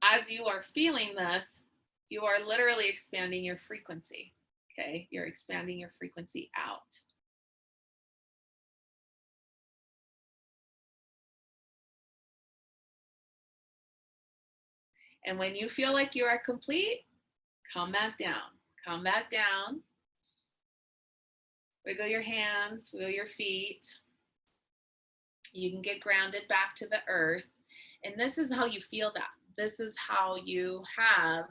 S2: as you are feeling this, you are literally expanding your frequency. Okay, you're expanding your frequency out. And when you feel like you are complete, come back down. Come back down. Wiggle your hands, wiggle your feet. You can get grounded back to the earth. And this is how you feel that. This is how you have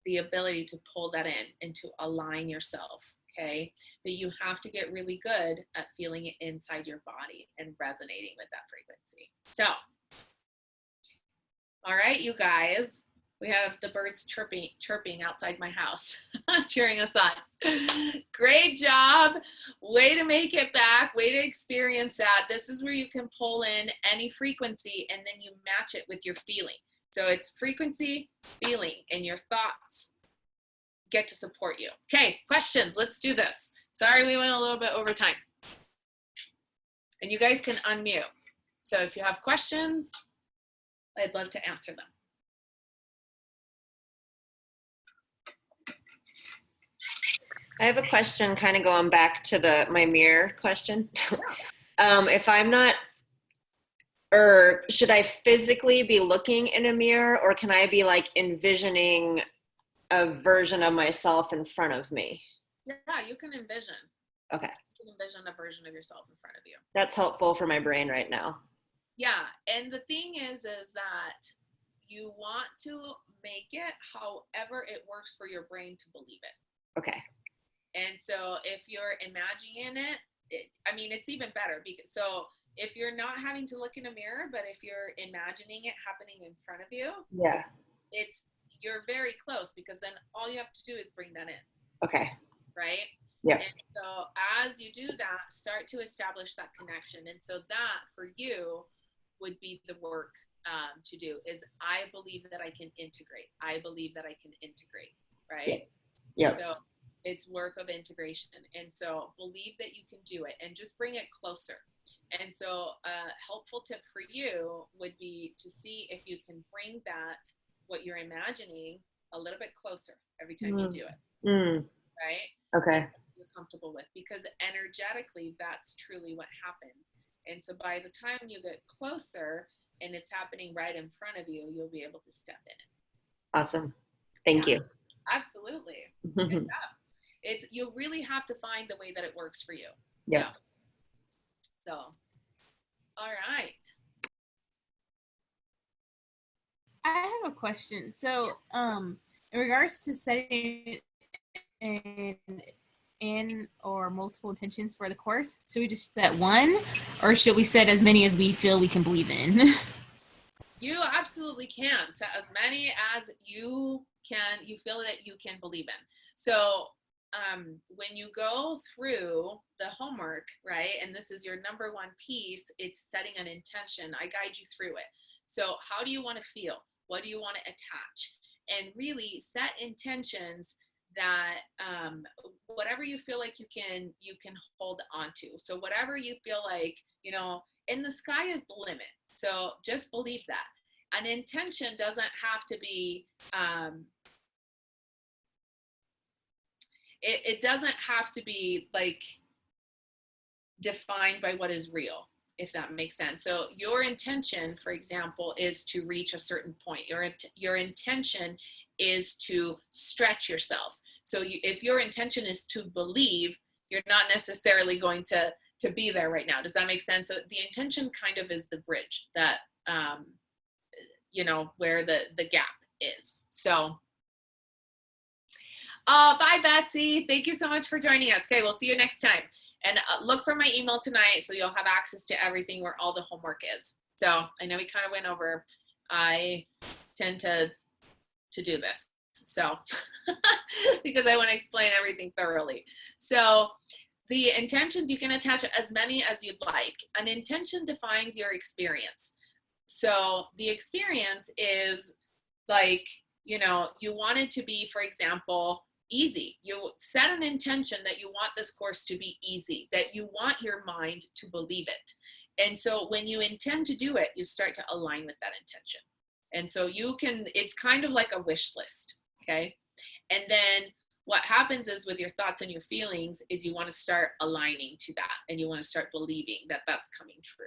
S2: the ability to pull that in and to align yourself, okay? But you have to get really good at feeling it inside your body and resonating with that frequency. So, all right, you guys, we have the birds chirping outside my house, cheering us on. Great job. Way to make it back. Way to experience that. This is where you can pull in any frequency and then you match it with your feeling. So it's frequency, feeling, and your thoughts get to support you. Okay, questions. Let's do this. Sorry, we went a little bit over time. And you guys can unmute. So if you have questions, I'd love to answer them.
S1: I have a question kind of going back to my mirror question. If I'm not, or should I physically be looking in a mirror, or can I be like envisioning a version of myself in front of me?
S2: Yeah, you can envision.
S1: Okay.
S2: You can envision a version of yourself in front of you.
S1: That's helpful for my brain right now.
S2: Yeah, and the thing is that you want to make it however it works for your brain to believe it.
S1: Okay.
S2: And so if you're imagining it, I mean, it's even better because so if you're not having to look in a mirror, but if you're imagining it happening in front of you,
S1: yeah,
S2: you're very close because then all you have to do is bring that in.
S1: Okay.
S2: Right?
S1: Yeah.
S2: And so as you do that, start to establish that connection. And so that for you would be the work to do is I believe that I can integrate. I believe that I can integrate. Right?
S1: Yeah.
S2: So it's work of integration. And so believe that you can do it and just bring it closer. And so a helpful tip for you would be to see if you can bring that, what you're imagining, a little bit closer every time you do it. Right?
S1: Okay.
S2: You're comfortable with, because energetically, that's truly what happens. And so by the time you get closer and it's happening right in front of you, you'll be able to step in.
S1: Awesome. Thank you.
S2: Absolutely. Good job. You really have to find the way that it works for you.
S1: Yeah.
S2: So, all right.
S4: I have a question. So, in regards to setting in or multiple intentions for the course, should we just set one, or should we set as many as we feel we can believe in?
S2: You absolutely can set as many as you feel that you can believe in. So when you go through the homework, right, and this is your number one piece, it's setting an intention. I guide you through it. So how do you want to feel? What do you want to attach? And really set intentions that whatever you feel like you can hold on to. So whatever you feel like, and the sky is the limit. So just believe that. An intention doesn't have to be it doesn't have to be like defined by what is real, if that makes sense. So your intention, for example, is to reach a certain point. Your intention is to stretch yourself. So if your intention is to believe, you're not necessarily going to be there right now. Does that make sense? So the intention kind of is the bridge that, where the gap is. So bye, Betsy. Thank you so much for joining us. Okay, we'll see you next time. And look for my email tonight so you'll have access to everything where all the homework is. So I know we kind of went over. I tend to do this. So because I want to explain everything thoroughly. So the intentions, you can attach as many as you'd like. An intention defines your experience. So the experience is like, you want it to be, for example, easy. You set an intention that you want this course to be easy, that you want your mind to believe it. And so when you intend to do it, you start to align with that intention. And so you can, it's kind of like a wish list, okay? And then what happens is with your thoughts and your feelings is you want to start aligning to that, and you want to start believing that that's coming true.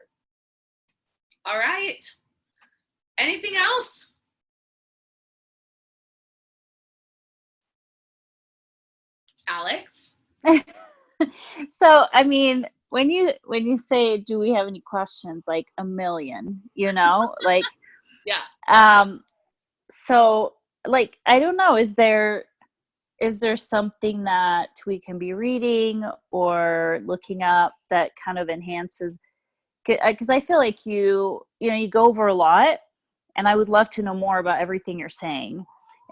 S2: All right. Anything else? Alex?
S3: So, I mean, when you say, do we have any questions, like a million, like,
S2: Yeah.
S3: So, like, I don't know, is there something that we can be reading or looking up that kind of enhances, because I feel like you go over a lot, and I would love to know more about everything you're saying.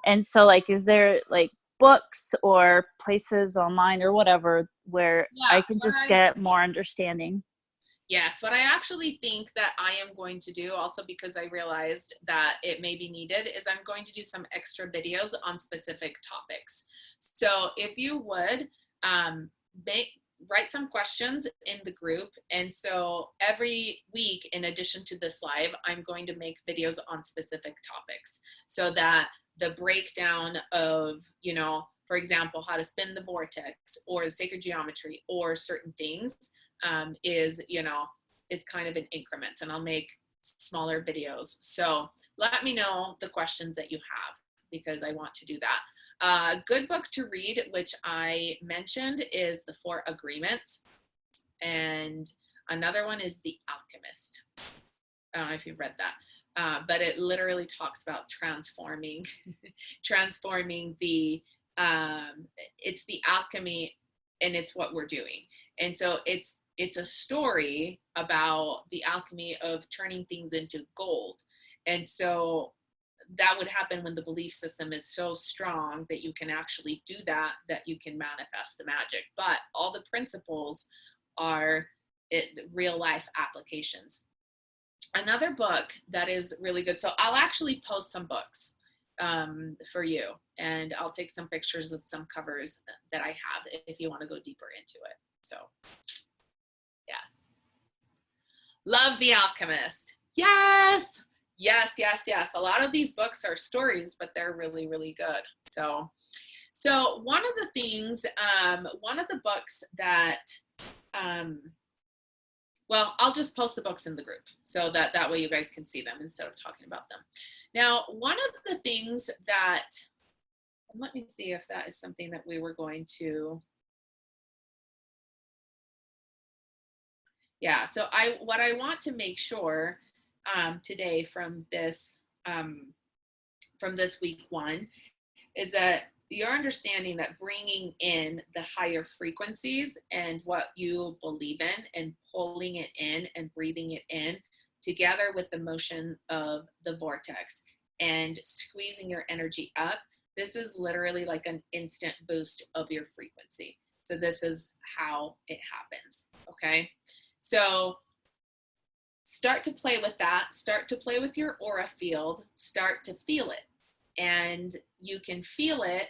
S3: And so, like, is there like books or places online or whatever where I can just get more understanding?
S2: Yes, what I actually think that I am going to do, also because I realized that it may be needed, is I'm going to do some extra videos on specific topics. So if you would write some questions in the group. And so every week, in addition to this live, I'm going to make videos on specific topics so that the breakdown of, for example, how to spin the vortex or the sacred geometry or certain things is kind of in increments, and I'll make smaller videos. So let me know the questions that you have, because I want to do that. A good book to read, which I mentioned, is The Four Agreements. And another one is The Alchemist. I don't know if you've read that, but it literally talks about transforming the, it's the alchemy, and it's what we're doing. And so it's a story about the alchemy of turning things into gold. And so that would happen when the belief system is so strong that you can actually do that you can manifest the magic. But all the principles are real life applications. Another book that is really good, so I'll actually post some books for you, and I'll take some pictures of some covers that I have if you want to go deeper into it. So yes. Love The Alchemist. Yes. Yes, yes, yes. A lot of these books are stories, but they're really, really good. So one of the things, one of the books that, well, I'll just post the books in the group so that way you guys can see them instead of talking about them. Now, one of the things that, and let me see if that is something that we were going to, yeah, so what I want to make sure today from this week one is that you're understanding that bringing in the higher frequencies and what you believe in and pulling it in and breathing it in together with the motion of the vortex and squeezing your energy up, this is literally like an instant boost of your frequency. So this is how it happens, okay? So start to play with that, start to play with your aura field, start to feel it. And you can feel it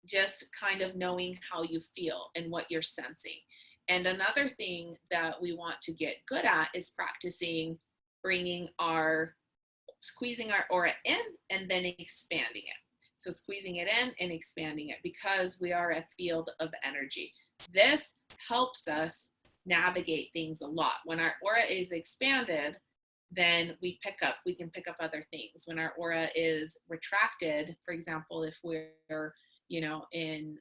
S2: just kind of knowing how you feel and what you're sensing. And another thing that we want to get good at is practicing squeezing our aura in and then expanding it. So squeezing it in and expanding it, because we are a field of energy. This helps us navigate things a lot. When our aura is expanded, then we can pick up other things. When our aura is retracted, for example, if we're in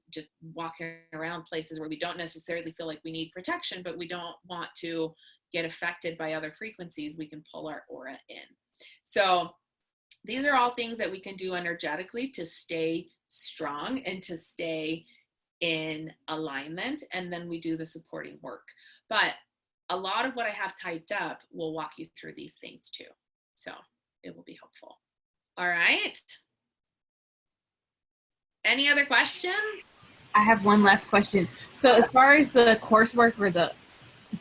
S2: just walking around places where we don't necessarily feel like we need protection, but we don't want to get affected by other frequencies, we can pull our aura in. So these are all things that we can do energetically to stay strong and to stay in alignment, and then we do the supporting work. But a lot of what I have typed up will walk you through these things too. So it will be helpful. All right. Any other questions?
S4: I have one last question. So as far as the coursework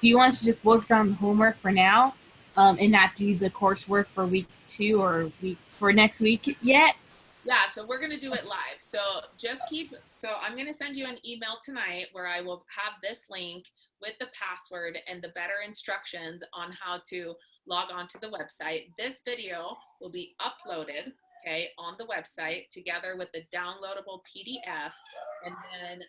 S4: do you want us to just work on the homework for now and not do the coursework for week 2 or for next week yet?
S2: Yeah, so we're going to do it live. So I'm going to send you an email tonight where I will have this link with the password and the better instructions on how to log on to the website. This video will be uploaded, okay, on the website together with the downloadable PDF. And then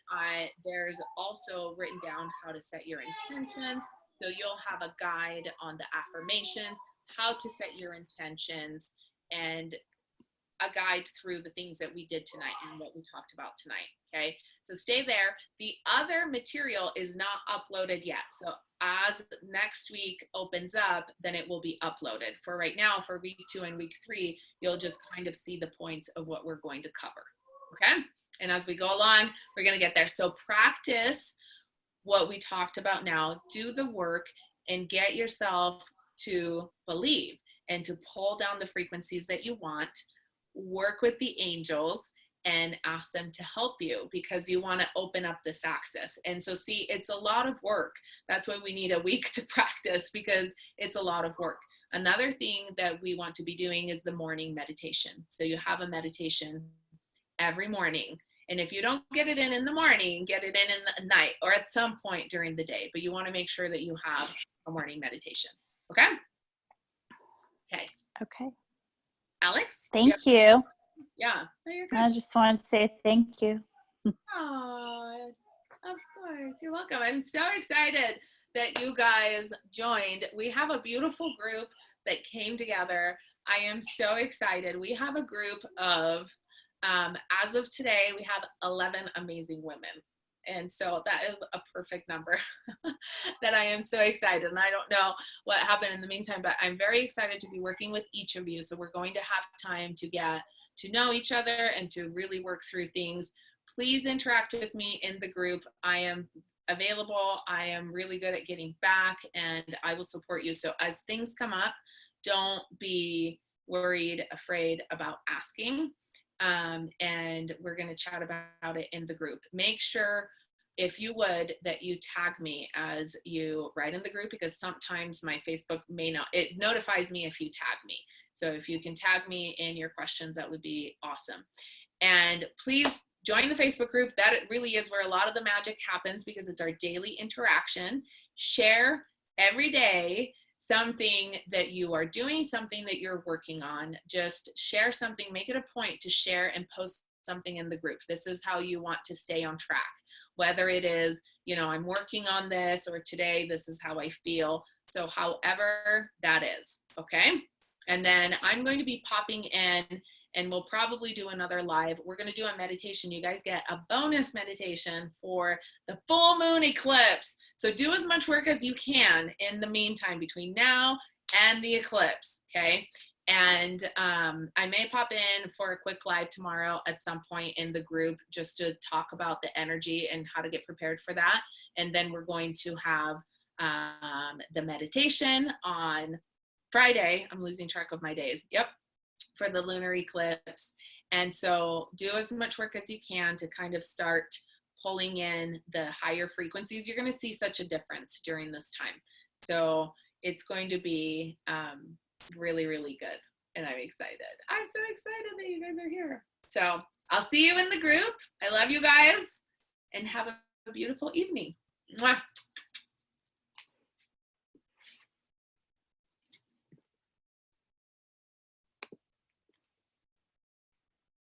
S2: there's also written down how to set your intentions. So you'll have a guide on the affirmations, how to set your intentions, and a guide through the things that we did tonight and what we talked about tonight, okay? So stay there. The other material is not uploaded yet. So as next week opens up, then it will be uploaded. For right now, for week 2 and week 3, you'll just kind of see the points of what we're going to cover, okay? And as we go along, we're gonna get there. So practice what we talked about now, do the work, and get yourself to believe and to pull down the frequencies that you want. Work with the angels and ask them to help you, because you want to open up this access. And so see, it's a lot of work. That's why we need a week to practice, because it's a lot of work. Another thing that we want to be doing is the morning meditation. So you have a meditation every morning. And if you don't get it in the morning, get it in the night or at some point during the day. But you want to make sure that you have a morning meditation. Okay? Okay.
S3: Okay.
S2: Alex?
S3: Thank you.
S2: Yeah. No, you're good.
S3: I just wanted to say thank you.
S2: Oh, of course. You're welcome. I'm so excited that you guys joined. We have a beautiful group that came together. I am so excited. We have a group of, as of today, we have 11 amazing women. And so that is a perfect number that I am so excited. And I don't know what happened in the meantime, but I'm very excited to be working with each of you. So we're going to have time to get to know each other and to really work through things. Please interact with me in the group. I am available. I am really good at getting back, and I will support you. So as things come up, don't be worried, afraid about asking. And we're going to chat about it in the group. Make sure, if you would, that you tag me as you write in the group, because sometimes my Facebook may not, it notifies me if you tag me. So if you can tag me in your questions, that would be awesome. And please join the Facebook group. That really is where a lot of the magic happens, because it's our daily interaction. Share every day something that you are doing, something that you're working on. Just share something, make it a point to share and post something in the group. This is how you want to stay on track. Whether it is, you know, I'm working on this, or today, this is how I feel. So however that is, okay? And then I'm going to be popping in, and we'll probably do another live. We're going to do a meditation. You guys get a bonus meditation for the full moon eclipse. So do as much work as you can in the meantime between now and the eclipse, okay? And I may pop in for a quick live tomorrow at some point in the group, just to talk about the energy and how to get prepared for that. And then we're going to have the meditation on Friday. I'm losing track of my days. Yep. For the lunar eclipse. And so do as much work as you can to kind of start pulling in the higher frequencies. You're going to see such a difference during this time. So it's going to be really, really good. And I'm excited. I'm so excited that you guys are here. So I'll see you in the group. I love you guys, and have a beautiful evening. Mwah.